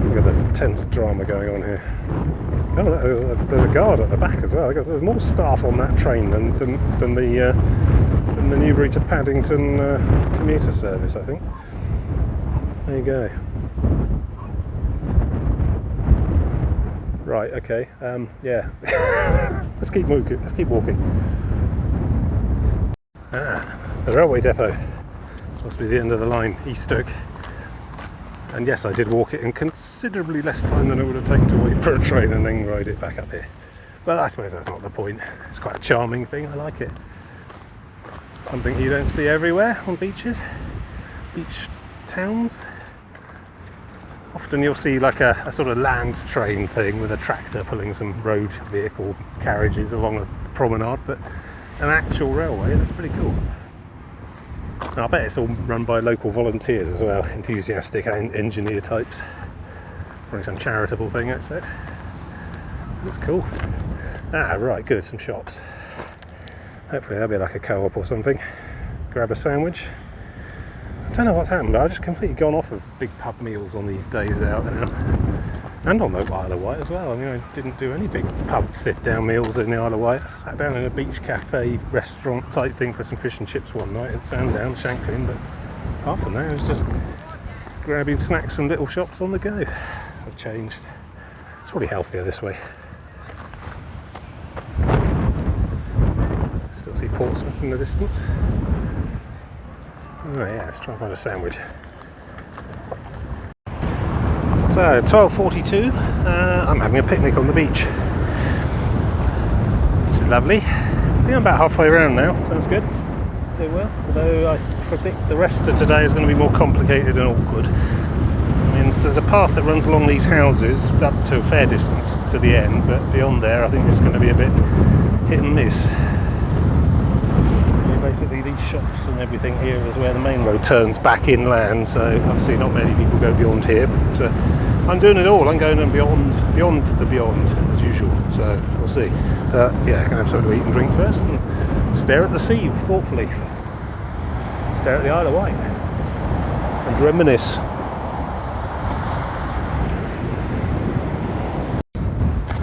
Look at the tense drama going on here. Oh, there's a guard at the back as well. I guess there's more staff on that train than the Newbury to Paddington commuter service, I think. There you go. Right, okay, yeah. Let's keep walking. The railway depot. Must be the end of the line, East Stoke. And yes, I did walk it in considerably less time than it would have taken to wait for a train and then ride it back up here. But I suppose that's not the point. It's quite a charming thing, I like it. Something you don't see everywhere on beaches, beach towns. Often you'll see like a sort of land train thing with a tractor pulling some road vehicle carriages along a promenade, but an actual railway, that's pretty cool. And I bet it's all run by local volunteers as well, enthusiastic engineer types. Probably some charitable thing, I expect. That's cool. Ah, right, good, some shops. Hopefully there'll be like a co-op or something. Grab a sandwich. I don't know what's happened, I've just completely gone off of big pub meals on these days out now. And on the Isle of Wight as well. I mean, I didn't do any big pub sit-down meals in the Isle of Wight. I sat down in a beach cafe restaurant type thing for some fish and chips one night at Sandown, Shanklin, but apart from that, it was just grabbing snacks from little shops on the go. I've changed. It's probably healthier this way. Still see Portsmouth in the distance. Oh yeah, let's try and find a sandwich. So, 12:42, I'm having a picnic on the beach. This is lovely. I think I'm about halfway around now, so that's good. Doing well, although I predict the rest of today is going to be more complicated and awkward. I mean, there's a path that runs along these houses up to a fair distance to the end, but beyond there I think it's going to be a bit hit and miss. Basically these shops and everything here is where the main road turns back inland, so obviously not many people go beyond here, but I'm doing it all. I'm going beyond the beyond as usual, so we'll see. Yeah, gonna have something to eat and drink first and stare at the sea thoughtfully. Stare at the Isle of Wight and reminisce.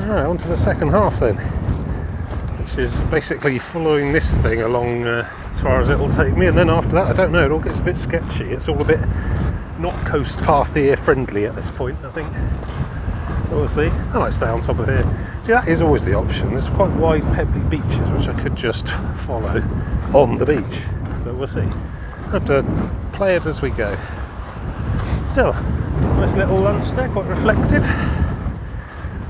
Alright, on to the second half then, which is basically following this thing along as far as it'll take me, and then after that I don't know, it all gets a bit sketchy. It's all a bit not coast pathier friendly at this point, I think. But we'll see. I might stay on top of here. See, that is always the option. There's quite wide pebbly beaches which I could just follow on the beach, but we'll see. I have to play it as we go. Still, nice little lunch there, quite reflective.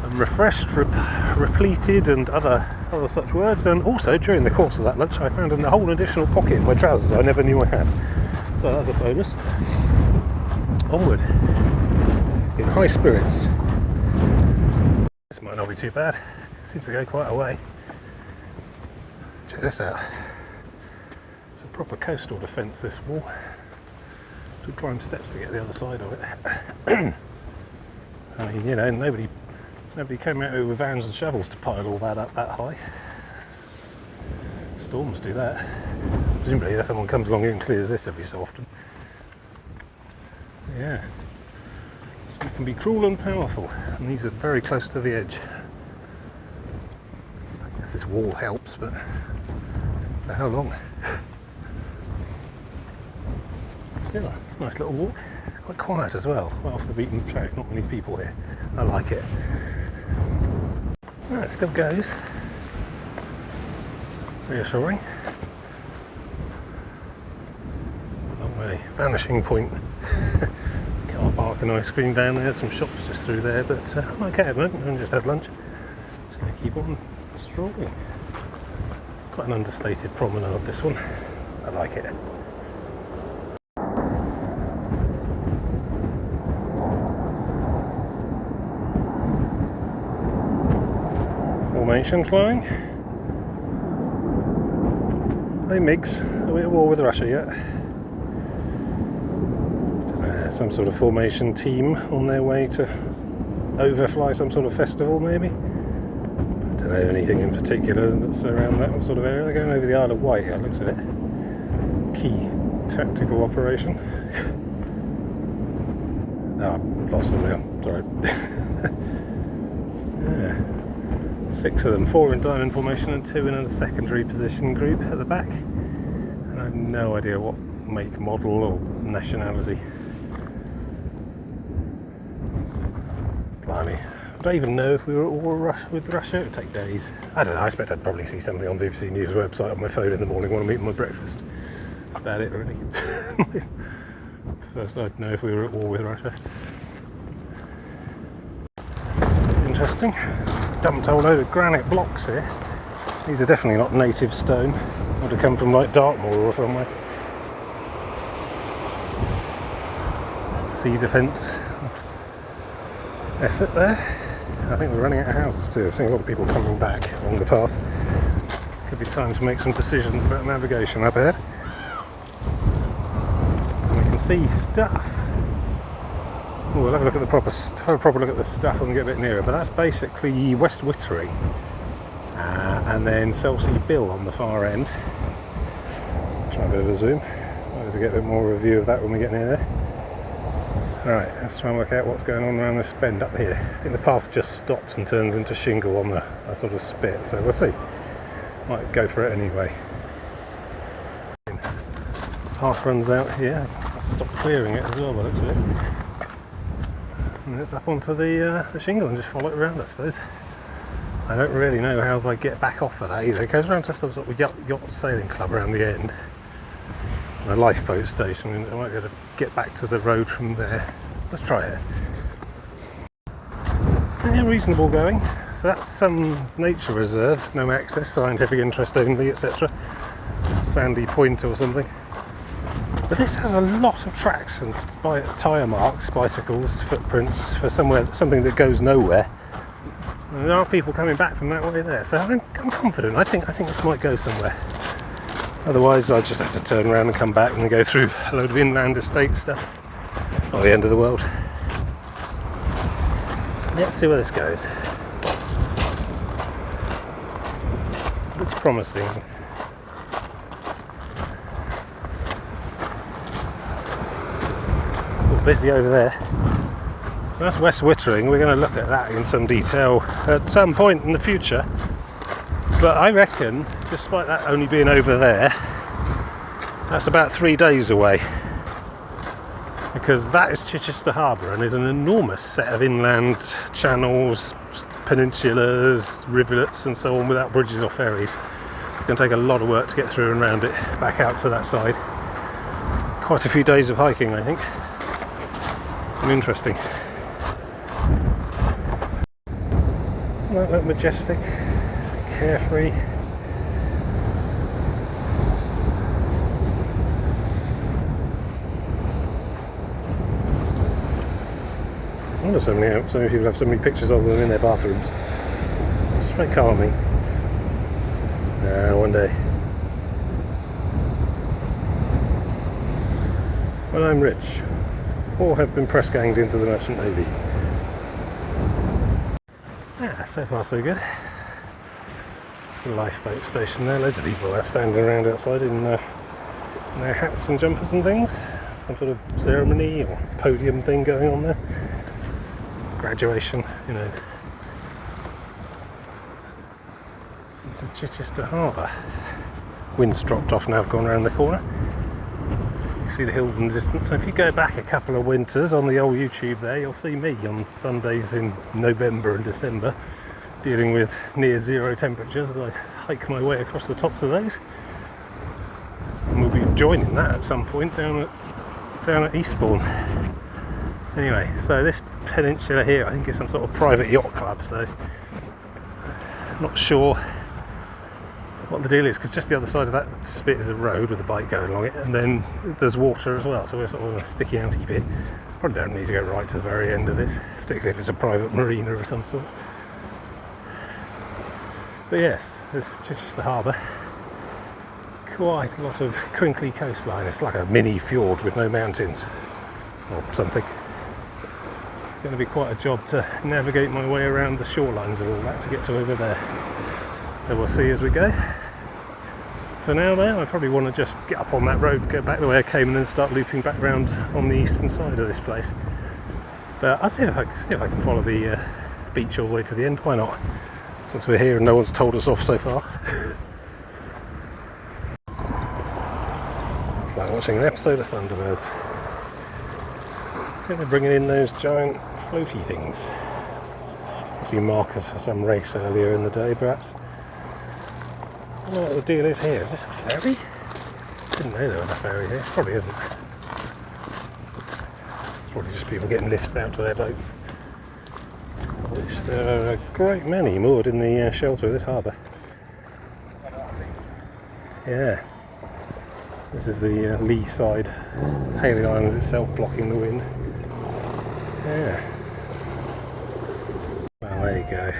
I'm refreshed, repleted and other such words, and also during the course of that lunch I found a whole additional pocket in my trousers I never knew I had, so that's a bonus. Onward in high spirits. This might not be too bad, seems to go quite a way. Check this out, it's a proper coastal defence, this wall. To climb steps to get the other side of it. I mean, you know, nobody came out here with vans and shovels to pile all that up that high. Storms do that. Presumably someone comes along here and clears this every so often. Yeah. So you can be cruel and powerful, and these are very close to the edge. I guess this wall helps, but for how long? Still a nice little walk. Quite quiet as well, quite off the beaten track, not many people here. I like it. No, it still goes. Reassuring. Long way. Vanishing point. Car park and ice cream down there, some shops just through there, but I'm okay at the moment. I just had lunch. Just going to keep on strolling. Quite an understated promenade, this one. I like it. Formation flying. Hey Migs, are we at war with Russia yet? Some sort of formation team on their way to overfly some sort of festival, maybe? Don't know anything in particular that's around that sort of area. They're going over the Isle of Wight, it looks at it. Key tactical operation. Oh, I've lost them now, sorry. Yeah. 6 of them, 4 in diamond formation and 2 in a secondary position group at the back. And I have no idea what make, model or nationality. Blimey. I don't even know if we were at war with Russia. It would take days. I don't know, I expect I'd probably see something on BBC News website on my phone in the morning when I'm eating my breakfast. That's about it, really. First I'd know if we were at war with Russia. Interesting. Dumped a whole load of granite blocks here. These are definitely not native stone. Would have come from like Dartmoor or somewhere. Sea defence effort there. I think we're running out of houses too. I've seen a lot of people coming back along the path. Could be time to make some decisions about navigation up ahead. And we can see stuff. Oh, we'll have a look at the proper look at the stuff when we get a bit nearer. But that's basically West Wittering, and then Selsey Bill on the far end. Let's try a bit of a zoom. I'll to get a bit more of a view of that when we get near there. Right, let's try and work out what's going on around this bend up here. I think the path just stops and turns into shingle on a sort of spit, so we'll see. Might go for it anyway. Path runs out here. I'll stop clearing it as well by the looks of it. And it's up onto the shingle and just follow it around, I suppose. I don't really know how I get back off of that either. It goes around to some sort of yacht sailing club around the end. A lifeboat station, and I might be able to get back to the road from there. Let's try it. Yeah, reasonable going. So that's some nature reserve, no access, scientific interest only, etc. Sandy Point or something. But this has a lot of tracks and tyre marks, bicycles, footprints for something that goes nowhere. And there are people coming back from that way there, so I'm confident. I think this might go somewhere. Otherwise, I just have to turn around and come back and go through a load of inland estate stuff. Not the end of the world. Let's see where this goes. Looks promising. We're busy over there. So that's West Wittering. We're going to look at that in some detail at some point in the future. But I reckon, despite that only being over there, that's about 3 days away. Because that is Chichester Harbour and is an enormous set of inland channels, peninsulas, rivulets and so on without bridges or ferries. It's going to take a lot of work to get through and around it, back out to that side. Quite a few days of hiking, I think. And interesting. That look majestic. Carefree. I wonder so many people have so many pictures of them in their bathrooms. It's very calming. One day. When I'm rich, or have been press ganged into the Merchant Navy. Yeah, so far so good. It's the lifeboat station there. Loads of people are standing around outside in their hats and jumpers and things. Some sort of ceremony or podium thing going on there. Graduation, you know. This is Chichester Harbour. Wind's dropped off now, I've gone around the corner. You see the hills in the distance. So if you go back a couple of winters on the old YouTube there, you'll see me on Sundays in November and December dealing with near zero temperatures as I hike my way across the tops of those. And we'll be joining that at some point down at Eastbourne. Anyway, so this peninsula here I think is some sort of private yacht club, so I'm not sure what the deal is, because just the other side of that spit is a road with a bike going along it, and then there's water as well, so we're sort of on a sticky outy bit. Probably don't need to go right to the very end of this, particularly if it's a private marina of some sort. But yes, this is Chichester Harbour. Quite a lot of crinkly coastline. It's like a mini fjord with no mountains or something. It's going to be quite a job to navigate my way around the shorelines of all that to get to over there. So we'll see as we go. For now though, I probably want to just get up on that road, go back the way I came, and then start looping back round on the eastern side of this place. But I'll see if I can follow the beach all the way to the end. Why not? Since we're here and no one's told us off so far. It's like watching an episode of Thunderbirds. I think they're bringing in those giant floaty things. I see markers for some race earlier in the day, perhaps. I don't know what the deal is here. Is this a ferry? Didn't know there was a ferry here. Probably isn't. It's probably just people getting lifts out to their boats. Which there are a great many moored in the shelter of this harbour. Yeah. This is the lee side. Hayling Island itself blocking the wind. Yeah. Well, there you go.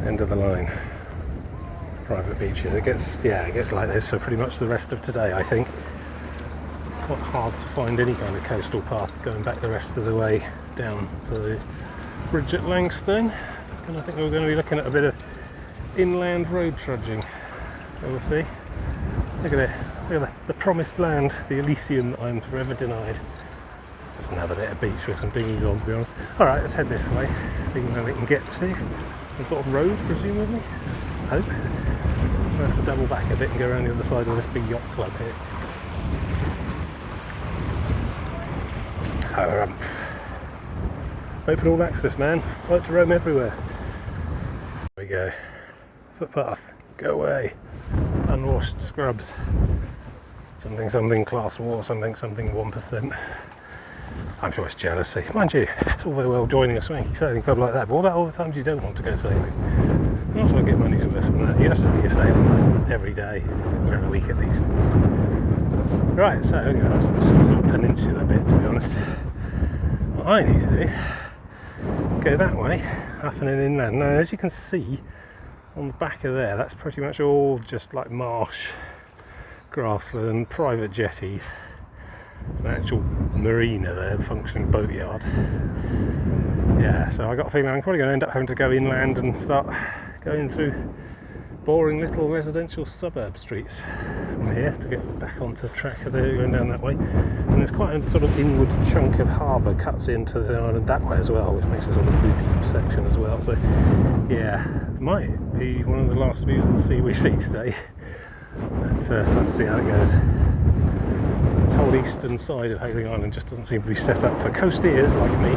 End of the line. Private beaches. It gets like this for pretty much the rest of today, I think. Quite hard to find any kind of coastal path going back the rest of the way down to the bridge at Langstone. And I think we're going to be looking at a bit of inland road trudging. So we'll see. Look at it. Look at the promised land, the Elysium that I'm forever denied. It's just another bit of beach with some dinghies on, to be honest. Alright, let's head this way, see where we can get to. Some sort of road, presumably? I hope. We'll have to double back a bit and go around the other side of this big yacht club here. Harumph. Open all access, man. Like to roam everywhere. There we go. Footpath. Go away. Unwashed scrubs. Something class war, something 1%. I'm sure it's jealousy. Mind you, it's all very well joining a swanky sailing club like that, but what about all the times you don't want to go sailing? I'm not trying to get money to from that. You have to be a sailing every day, or every week at least. Right, so anyway, that's just a sort of peninsula bit, to be honest. What I need to do, go that way, up and then inland. Now, as you can see, on the back of there, that's pretty much all just like marsh, grassland, private jetties. It's an actual marina there, functioning boatyard. Yeah, so I got a feeling I'm probably going to end up having to go inland and start going through boring little residential suburb streets from here to get back onto track of there, going down that way. And there's quite a sort of inward chunk of harbour cuts into the island that way as well, which makes a sort of loopy section as well. So yeah, it might be one of the last views of the sea we see today. But let's see how it goes. This whole eastern side of Hayling Island just doesn't seem to be set up for coasteers like me.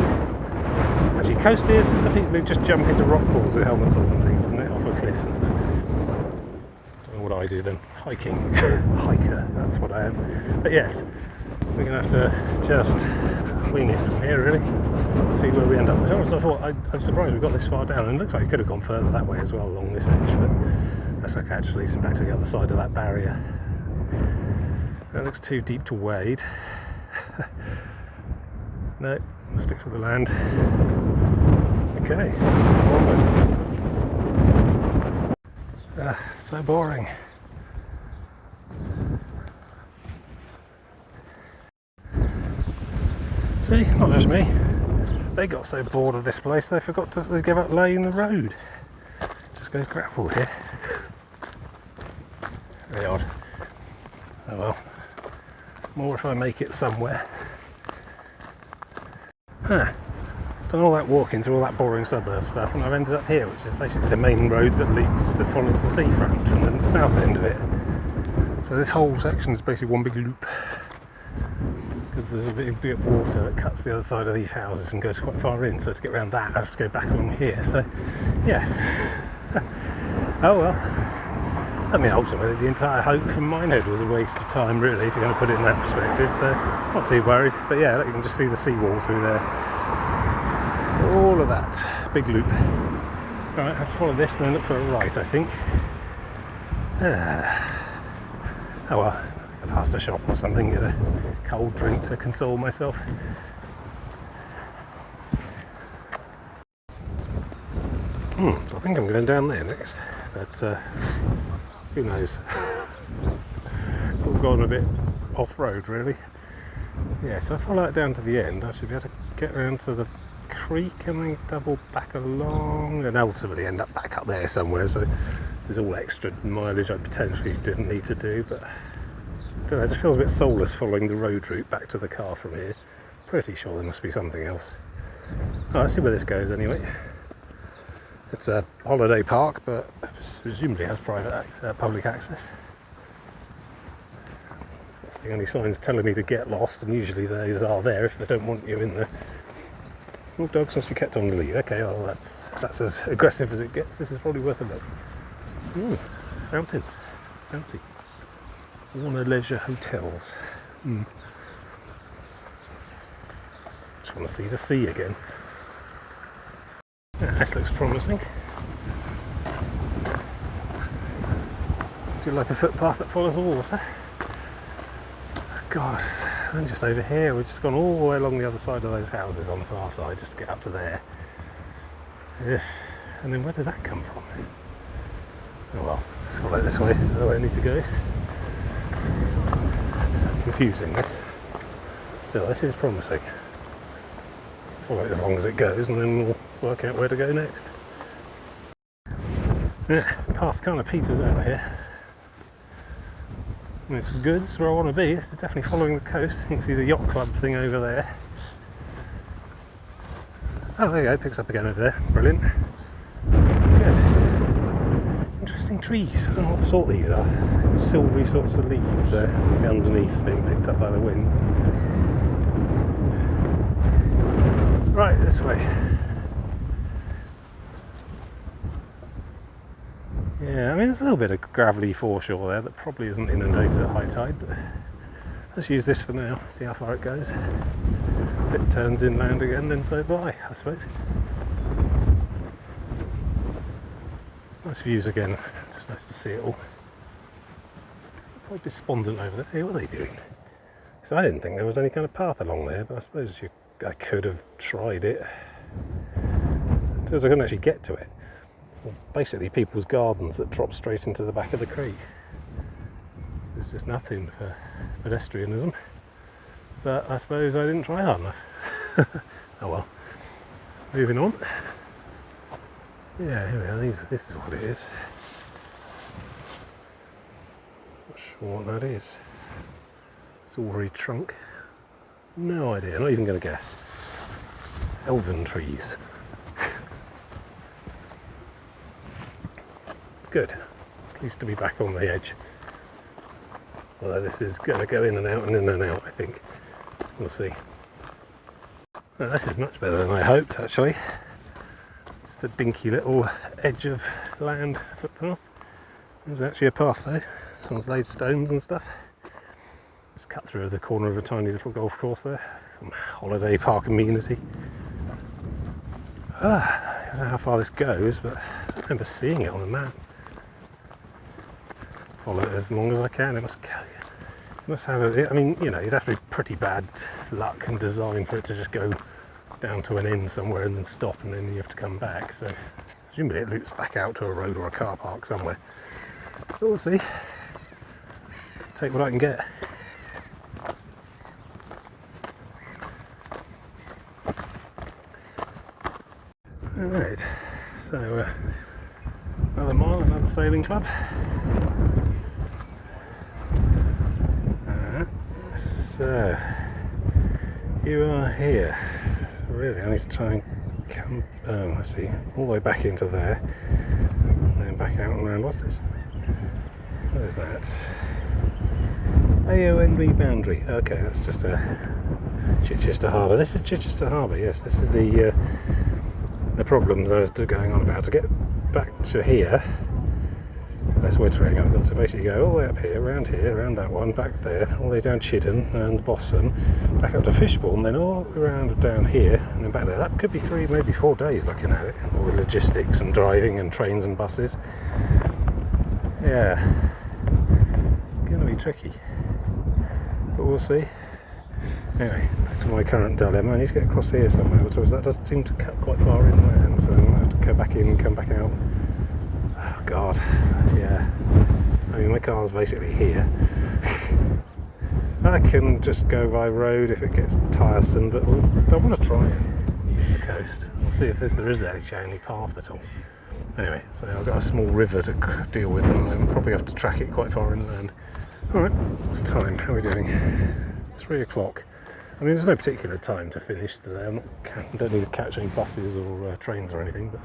Actually, coasteers is the people who just jump into rock pools with helmets on and things, isn't it? Off a cliff and stuff. Don't know what I do then. Hiking. Hiker, that's what I am. But yes, we're going to have to just wing it from here, really. See where we end up. So I thought, I'm surprised we got this far down, and it looks like it could have gone further that way as well along this edge, but that's okay, actually. So back to the other side of that barrier. That looks too deep to wade. No, stick to the land. Okay, onward. So boring. See, not just me. They got so bored of this place they forgot to give up laying the road. Just goes gravel here. Very odd. Oh well. More if I make it somewhere. Huh. Done all that walking through all that boring suburb stuff, and I've ended up here, which is basically the main road that follows the seafront from the south end of it. So this whole section is basically one big loop, because there's a bit of water that cuts the other side of these houses and goes quite far in. So to get around that, I have to go back along here. So yeah. Oh well. I mean, ultimately, the entire Hope from Minehead was a waste of time, really, if you're going to put it in that perspective. So not too worried. But yeah, look, you can just see the seawall through there. So all of that big loop. Right, I have to follow this and then look for a right, I think. Oh well, go past a shop or something, get a cold drink to console myself. I think I'm going down there next, but who knows? It's all gone a bit off-road, really. Yeah, so if I follow it down to the end, I should be able to get around to the creek and then double back along and ultimately end up back up there somewhere. So there's all extra mileage I potentially didn't need to do, but I don't know, it just feels a bit soulless following the road route back to the car from here. Pretty sure there must be something else. Oh, let's see where this goes anyway. It's a holiday park, but presumably has public access. That's the only signs telling me to get lost, and usually those are there if they don't want you in there. All dogs must be kept on the lead. Okay, well that's as aggressive as it gets. This is probably worth a look. Ooh, fountains. Fancy. Warner Leisure Hotels. Just want to see the sea again. This looks promising. Do you like a footpath that follows the water? God, and just over here, we've just gone all the way along the other side of those houses on the far side just to get up to there. Yeah. And then where did that come from? Oh well, let's follow this way, that's where I need to go. Confusing this. Still, this is promising. Follow it as long as it goes and then we'll work out where to go next. Yeah, path kind of peters out here. And this is good, this is where I want to be. This is definitely following the coast. You can see the yacht club thing over there. Oh, there you go, picks up again over there. Brilliant. Good. Interesting trees. I don't know what sort these are. Silvery sorts of leaves there. It's the underneath being picked up by the wind. Right, this way. Yeah, I mean there's a little bit of gravelly foreshore there that probably isn't inundated at high tide, but let's use this for now, see how far it goes. If it turns inland again, then so bye, I suppose. Nice views again, just nice to see it all. Quite despondent over there. Hey, what are they doing? So I didn't think there was any kind of path along there, but I suppose I could have tried it. So I couldn't actually get to it. So basically people's gardens that drop straight into the back of the creek. There's just nothing for pedestrianism. But I suppose I didn't try hard enough. Oh well. Moving on. Yeah, here we are. This is what it is. Not sure what that is. Silvery trunk. No idea, not even going to guess. Elven trees. Good. Pleased to be back on the edge. Although this is going to go in and out and in and out, I think. We'll see. Well, this is much better than I hoped, actually. Just a dinky little edge of land footpath. There's actually a path though. Someone's laid stones and stuff. Just cut through the corner of a tiny little golf course there. Some holiday park amenity. I don't know how far this goes, but I don't remember seeing it on the map. Follow it as long as I can. It must go. It must have I mean, you know, you'd have to be pretty bad luck and design for it to just go down to an end somewhere and then stop, and then you have to come back. So presumably it loops back out to a road or a car park somewhere. But we'll see. Take what I can get. Alright, so another mile, another sailing club. So you are here. Really, I need to try and come. Oh, I see. All the way back into there, and then back out and around. What's this? What is that? AONB boundary. Okay, that's just a Chichester Harbour. This is Chichester Harbour. Yes, this is the problems I was going on about. To get back to here, that's Wittering. I've got to basically go all the way up here, around that one, back there, all the way down Chiddon and Boston, back up to Fishbourne, then all around down here, and then back there. That could be 3, maybe 4 days looking at it, all the logistics and driving and trains and buses. Yeah, gonna be tricky, but we'll see. Anyway, back to my current dilemma. I need to get across here somewhere, but that does seem to cut quite far inland, so I'll have to go back in and come back out. Oh God, yeah. I mean, my car's basically here. I can just go by road if it gets tiresome, but I want to try and use the coast. We'll see if there is actually any path at all. Anyway, so I've got a small river to deal with at the moment. Probably have to track it quite far inland. Alright, what's the time? How are we doing? 3 o'clock. I mean, there's no particular time to finish today. I don't need to catch any buses or trains or anything, but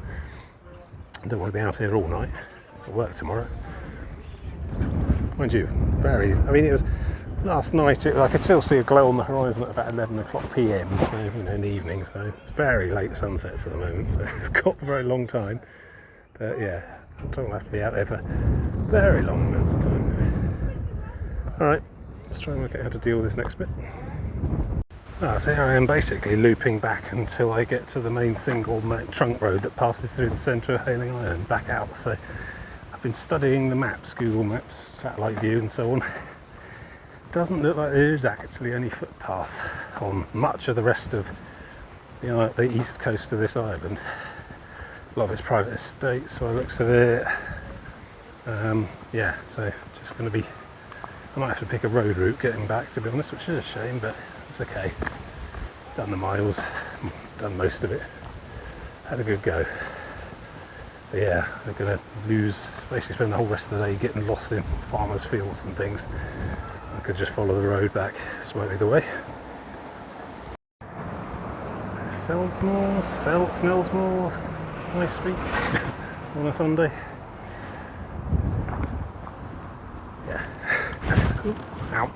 I don't want to be out here all night. I'll work tomorrow. Mind you, I mean, it was last night. I could still see a glow on the horizon at about 11 o'clock PM, so in the evening. So it's very late sunsets at the moment. So we've got a very long time. But yeah, I don't have to be out there for very long amounts of time. All right, let's try and work out how to deal with this next bit. So here I am basically looping back until I get to the main single trunk road that passes through the centre of Hayling Island, back out. So I've been studying the maps, Google Maps, satellite view and so on. Doesn't look like there is actually any footpath on much of the rest of the east coast of this island. A lot of it's private estate, so by the looks of it. Yeah, so just going to be, I might have to pick a road route getting back, to be honest, which is a shame, but it's okay. Done the miles, done most of it, had a good go. But yeah, they're going to basically spend the whole rest of the day getting lost in farmers' fields and things. I could just follow the road back, this might be the way. Snellsmore, High Street on a Sunday. Yeah, cool. Ow.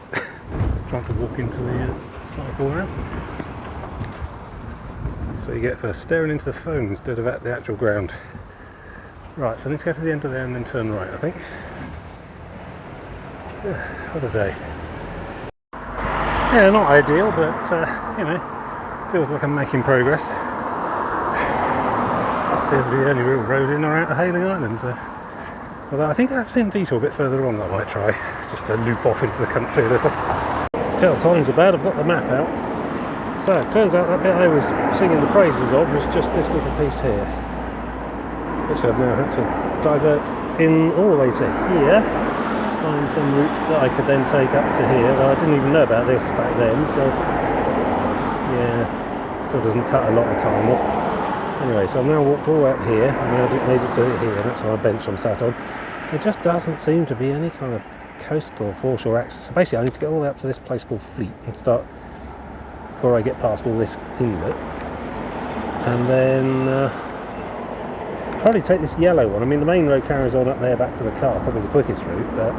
Trying to walk into the cycle now. That's what you get for staring into the phone instead of at the actual ground. Right, so I need to go to the end of there and then turn right, I think. What a day. Yeah, not ideal, but feels like I'm making progress. That appears to be the only real road in or out of Hayling Island, so. Although I think I've seen a detour a bit further on that I might try, just to loop off into the country a little. Tell times are bad, I've got the map out. So it turns out that bit I was singing the praises of was just this little piece here, which I've now had to divert in all the way to here to find some route that I could then take up to here. Though I didn't even know about this back then, so yeah, still doesn't cut a lot of time off. Anyway, so I've now walked all the way up here, and now I've made it to here, and that's on a bench I'm sat on. There just doesn't seem to be any kind of coastal foreshore access. So basically I need to get all the way up to this place called Fleet and start, before I get past all this inlet, and then probably take this yellow one. I mean, the main road carries on up there back to the car, probably the quickest route, but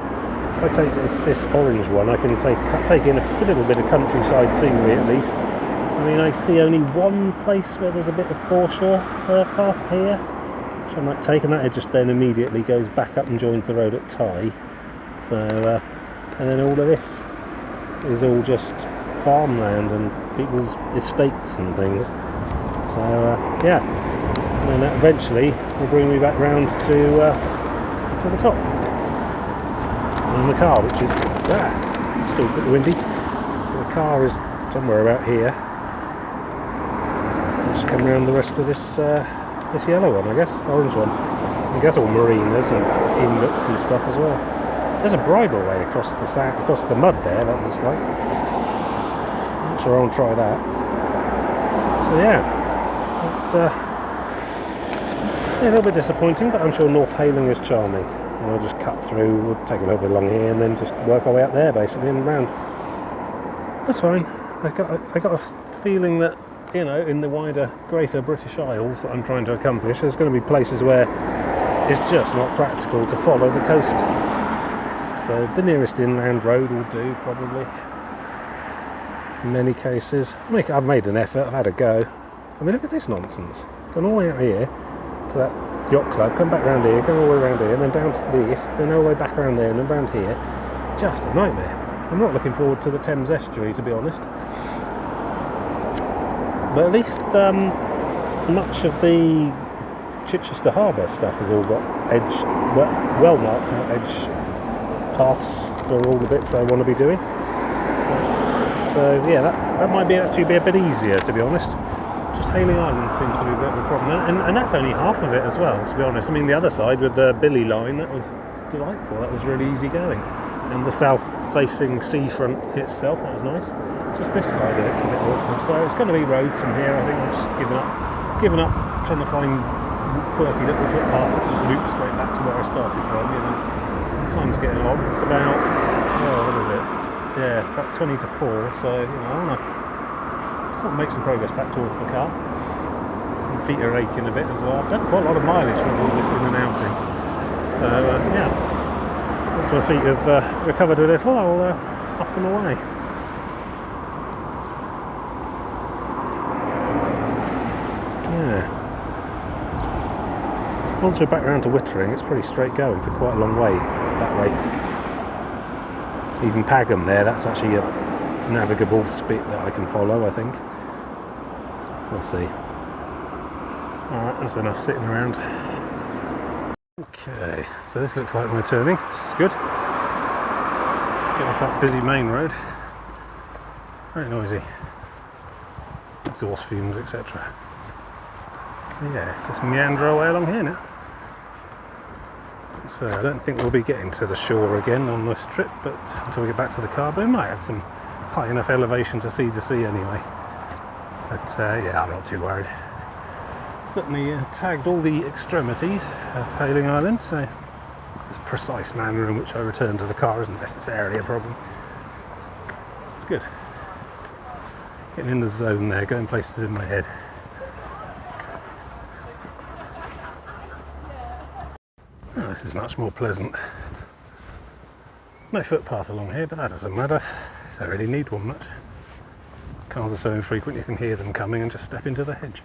if I take this orange one, I can take in a little bit of countryside scenery at least. I mean, I see only one place where there's a bit of foreshore path here, which I might take, and that just then immediately goes back up and joins the road at Tye. So, and then all of this is all just farmland and people's estates and things. So, yeah, and then that eventually will bring me back round to the top. And the car, which is still a bit windy. So the car is somewhere about here. Just come around the rest of this yellow one, I guess, orange one. I guess all marinas and inlets and stuff as well. There's a bridleway across the mud there, that looks like. I'm not sure I'll try that. So yeah, Yeah, a little bit disappointing, but I'm sure North Hayling is charming. And we'll just cut through, we'll take a little bit along here and then just work our way up there basically and round. That's fine. I got a feeling that, you know, in the wider greater British Isles that I'm trying to accomplish, there's going to be places where it's just not practical to follow the coast. So the nearest inland road will do probably. In many cases. I've made an effort, I've had a go. I mean, look at this nonsense. Gone all the way out here to that yacht club, come back round here, go all the way around here, and then down to the east, then all the way back around there, and then round here. Just a nightmare. I'm not looking forward to the Thames estuary, to be honest. But at least much of the Chichester Harbour stuff has all got edge, well marked out edge paths for all the bits I want to be doing. So yeah, that might actually be a bit easier, to be honest. Just Hayling Island seems to be a bit of a problem, and that's only half of it as well, to be honest. I mean, the other side with the Billy line, that was delightful. That was really easy going, and the south-facing seafront itself, that was nice. Just this side of it's a bit awkward. So it's going to be roads from here. I think I've just given up trying to find quirky little footpaths that just loop straight back to where I started from. You know, time's getting on. It's about what is it? Yeah, it's about 20 to 4. So you know, I want to sort of make some progress back towards the car. My feet are aching a bit as well. I've done quite a lot of mileage with all this in and outing. So yeah, once my feet have recovered a little, I'll up and away. Yeah. Once we're back round to Wittering, it's pretty straight going for quite a long way that way. Even Pagham there, that's actually a navigable spit that I can follow, I think. We'll see. Alright, that's enough sitting around. Okay, so this looks like we're turning. It's good. Get off that busy main road. Very noisy. Exhaust fumes, etc. Yeah, it's just meander away along here now. So I don't think we'll be getting to the shore again on this trip, but until we get back to the car, but we might have some high enough elevation to see the sea anyway. But yeah, I'm not too worried. Certainly tagged all the extremities of Hayling Island, so this precise manner in which I return to the car isn't necessarily a problem. It's good. Getting in the zone there, going places in my head. Oh, this is much more pleasant. No footpath along here, but that doesn't matter. Don't really need one much. Cars are so infrequent you can hear them coming and just step into the hedge.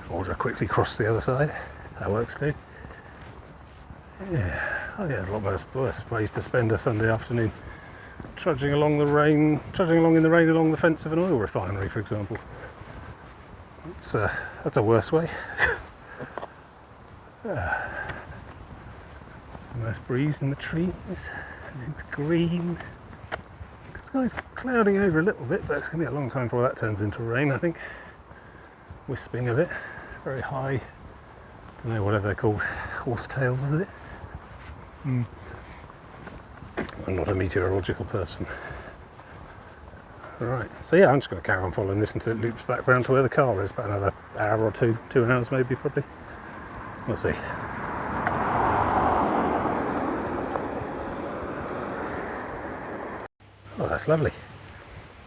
Or just quickly cross the other side. That works too. Yeah, oh yeah, there's a lot worse ways to spend a Sunday afternoon. Trudging along in the rain along the fence of an oil refinery, for example. That's a worse way. Nice breeze in the trees. It's green. The sky's clouding over a little bit, but it's going to be a long time before that turns into rain, I think. Wisping a bit. Very high. Don't know whatever they're called. Horsetails, is it? I'm not a meteorological person. Right, so yeah, I'm just going to carry on following this until it loops back round to where the car is. About another hour or 2 hours maybe, probably. We'll see. Oh, that's lovely.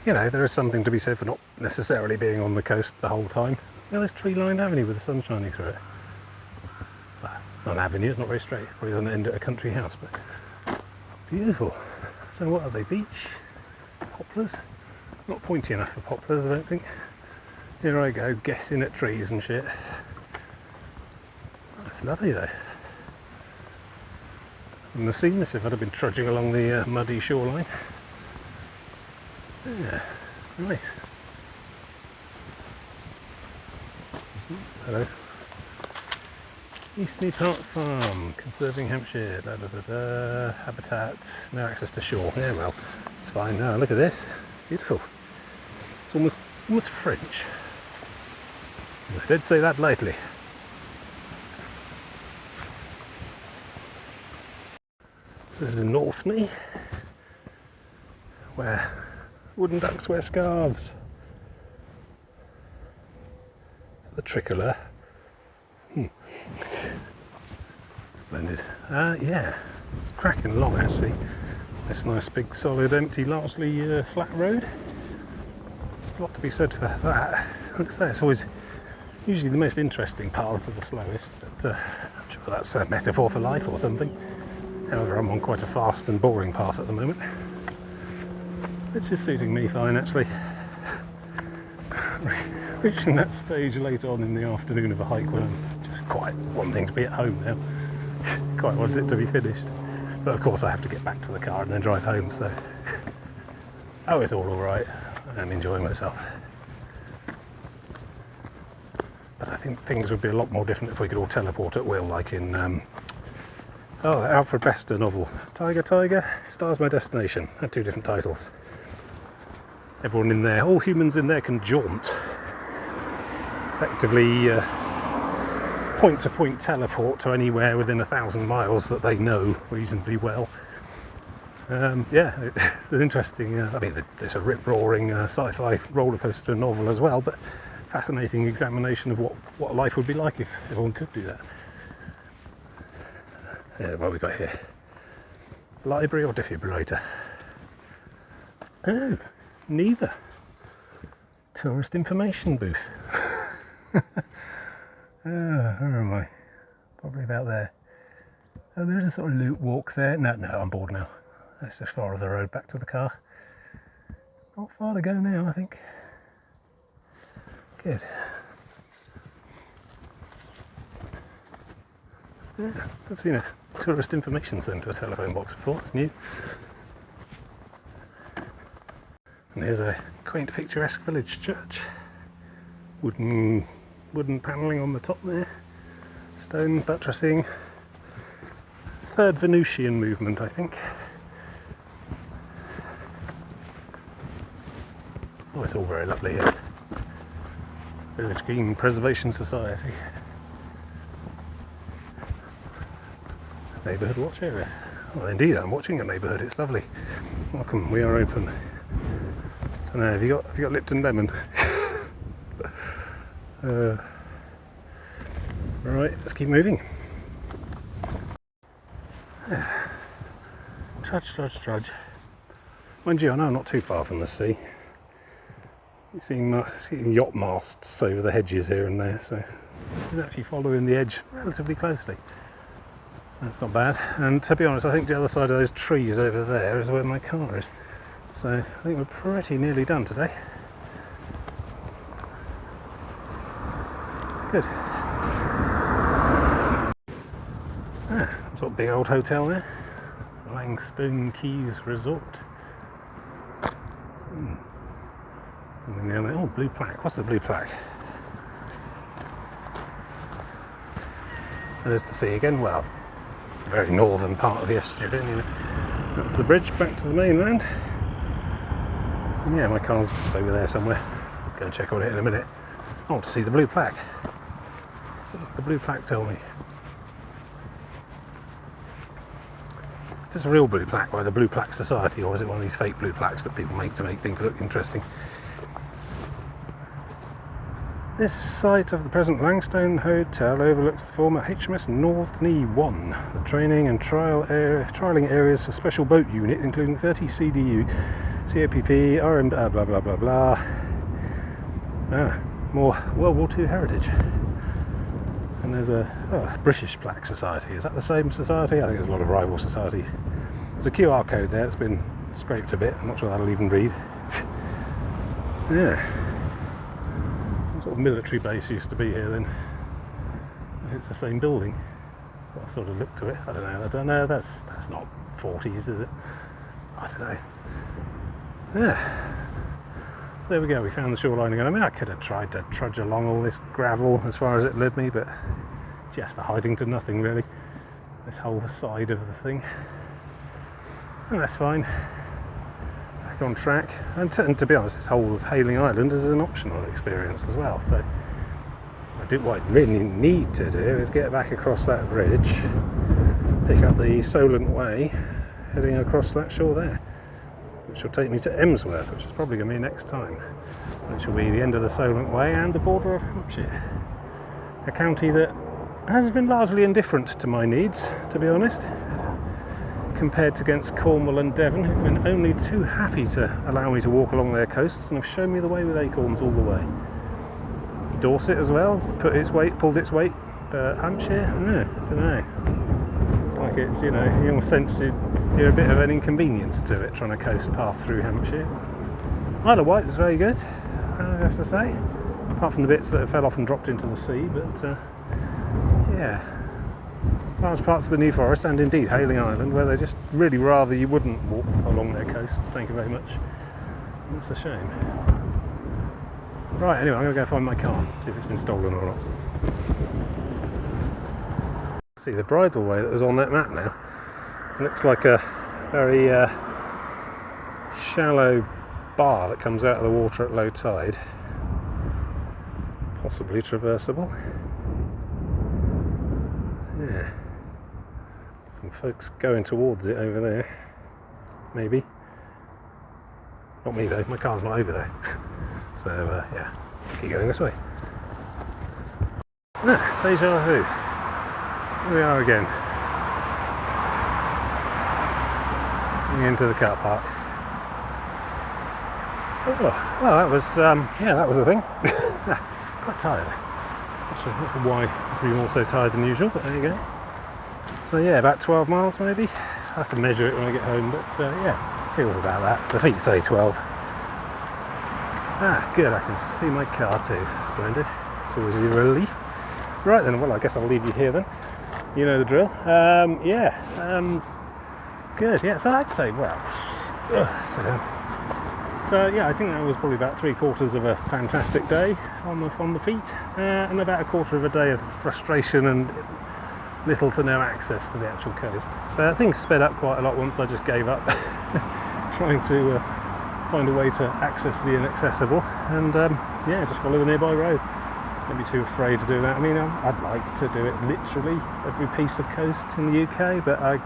You know, there is something to be said for not necessarily being on the coast the whole time. You know, this tree-lined avenue with the sun shining through it. Well, not an avenue, it's not very straight. Probably doesn't end at a country house, but beautiful. I don't know, what are they, beech? Poplars? Not pointy enough for poplars, I don't think. Here I go, guessing at trees and shit. That's lovely though. I wouldn't have seen this if I'd have been trudging along the muddy shoreline. Yeah, nice. Hello. Eastney Park Farm, conserving Hampshire, da, da, da, da. Habitat, no access to shore. Yeah, well, it's fine now. Look at this, beautiful. It's almost French. I did say that lightly. So this is Northney, where wooden ducks wear scarves. The tricolour, Splendid. Yeah, it's cracking along actually. This nice big solid empty largely flat road. A lot to be said for that. Like I say, it's always usually the most interesting paths are the slowest, but I'm sure that's a metaphor for life or something. However, I'm on quite a fast and boring path at the moment, which is suiting me fine actually. Reaching that stage later on in the afternoon of a hike when I'm just quite wanting to be at home now. Quite want it to be finished. But of course I have to get back to the car and then drive home, so... Oh, it's all alright. I'm enjoying myself. But I think things would be a lot more different if we could all teleport at will, like in... the Alfred Bester novel. Tiger, Star's My Destination. Had 2 different titles. Everyone in there, all humans in there can jaunt. Effectively point-to-point teleport to anywhere within 1,000 miles that they know reasonably well. Yeah, it's an interesting, I mean it's a rip-roaring sci-fi roller coaster novel as well, but fascinating examination of what life would be like if everyone could do that. Yeah, what have we got here? Library or defibrillator? Oh, neither. Tourist information booth. Where am I? Probably about there. Oh, there is a sort of loop walk there. No, I'm bored now. Let's just follow the road back to the car. Not far to go now, I think. Good. Yeah, I've seen a tourist information centre telephone box before. It's new. And here's a quaint picturesque village church. Wooden panelling on the top there. Stone buttressing. 3rd Venusian movement, I think. Oh, it's all very lovely here. Village Green Preservation Society. Neighbourhood watch area. Well, indeed, I'm watching a neighbourhood. It's lovely. Welcome. We are open. Don't know. Have you got Lipton lemon? Right. Let's keep moving. Trudge. Mind you, I know I'm not too far from the sea. You're seeing yacht masts over the hedges here and there, so it's actually following the edge relatively closely. That's not bad. And to be honest, I think the other side of those trees over there is where my car is. So I think we're pretty nearly done today. Good. Some sort of big old hotel there. Langstone Keys Resort. Something down there. Oh, blue plaque. What's the blue plaque? There's the sea again. Well, very northern part of the estuary. You know. That's the bridge back to the mainland. And yeah, my car's over there somewhere. Go and check on it in a minute. I want to see the blue plaque. What does the blue plaque tell me? Is this a real blue plaque by the Blue Plaque Society, or is it one of these fake blue plaques that people make to make things look interesting? This site of the present Langstone Hotel overlooks the former HMS Northney 1, the training and trialling areas for Special Boat Unit, including 30 CDU, COPP, RM, blah blah blah blah. More World War II heritage. And there's a British Plaque Society. Is that the same society? I think there's a lot of rival societies. There's a QR code there that's been scraped a bit. I'm not sure that'll even read. Yeah. Some sort of military base used to be here then. If it's the same building. That's what I sort of look to it. I don't know. That's not 40s, is it? I don't know. Yeah. So there we go, we found the shoreline again. I mean, I could have tried to trudge along all this gravel as far as it led me, but just a hiding to nothing really. This whole side of the thing. And that's fine. Back on track. And to be honest, this whole of Hayling Island is an optional experience as well. So what I really need to do is get back across that ridge, pick up the Solent Way, heading across that shore there, which will take me to Emsworth, which is probably going to be next time, which will be the end of the Solent Way and the border of Hampshire, a county that has been largely indifferent to my needs, to be honest, compared to against Cornwall and Devon, who've been only too happy to allow me to walk along their coasts and have shown me the way with acorns all the way. Dorset as well, pulled its weight, but Hampshire, I don't know. It's like it's, you know, you almost sense you're a bit of an inconvenience to it trying to coast path through Hampshire. Isle of Wight was very good, I have to say, apart from the bits that fell off and dropped into the sea, but yeah. Large parts of the New Forest and indeed Hayling Island where they just really rather you wouldn't walk along their coasts, thank you very much. That's a shame. Right, anyway, I'm going to go find my car, see if it's been stolen or not. See the bridleway that was on that map now. It looks like a very shallow bar that comes out of the water at low tide. Possibly traversable. Yeah. Some folks going towards it over there. Maybe. Not me though, my car's not over there. So yeah, keep going this way. Deja vu. Here we are again. Coming into the car park. Oh, well, that was yeah, that was the thing. Quite tired. Not sure why I be more so tired than usual, but there you go. So yeah, about 12 miles maybe. I have to measure it when I get home, but yeah, feels about that. The feet say 12. Ah, good, I can see my car too. Splendid. It's always a relief. Right then, well, I guess I'll leave you here then. You know the drill. Good, yeah, so I'd say, well, so yeah, I think that was probably about 3/4 of a fantastic day on the feet, and about a quarter of a day of frustration and little to no access to the actual coast. But things sped up quite a lot once I just gave up trying to find a way to access the inaccessible, and yeah, just follow the nearby road. Don't be too afraid to do that. I mean, I'd like to do it literally every piece of coast in the UK, but I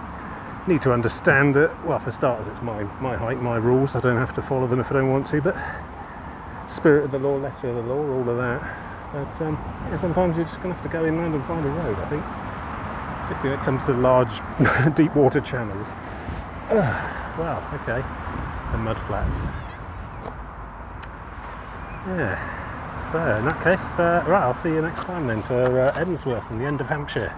need to understand that, well, for starters, it's my hike, my rules. I don't have to follow them if I don't want to, but spirit of the law, letter of the law, all of that. But yeah, sometimes you're just going to have to go inland and find a road, I think, particularly when it comes to large deep water channels. Wow, okay, the mud flats. Yeah, so in that case, right, I'll see you next time then for Emsworth and the end of Hampshire.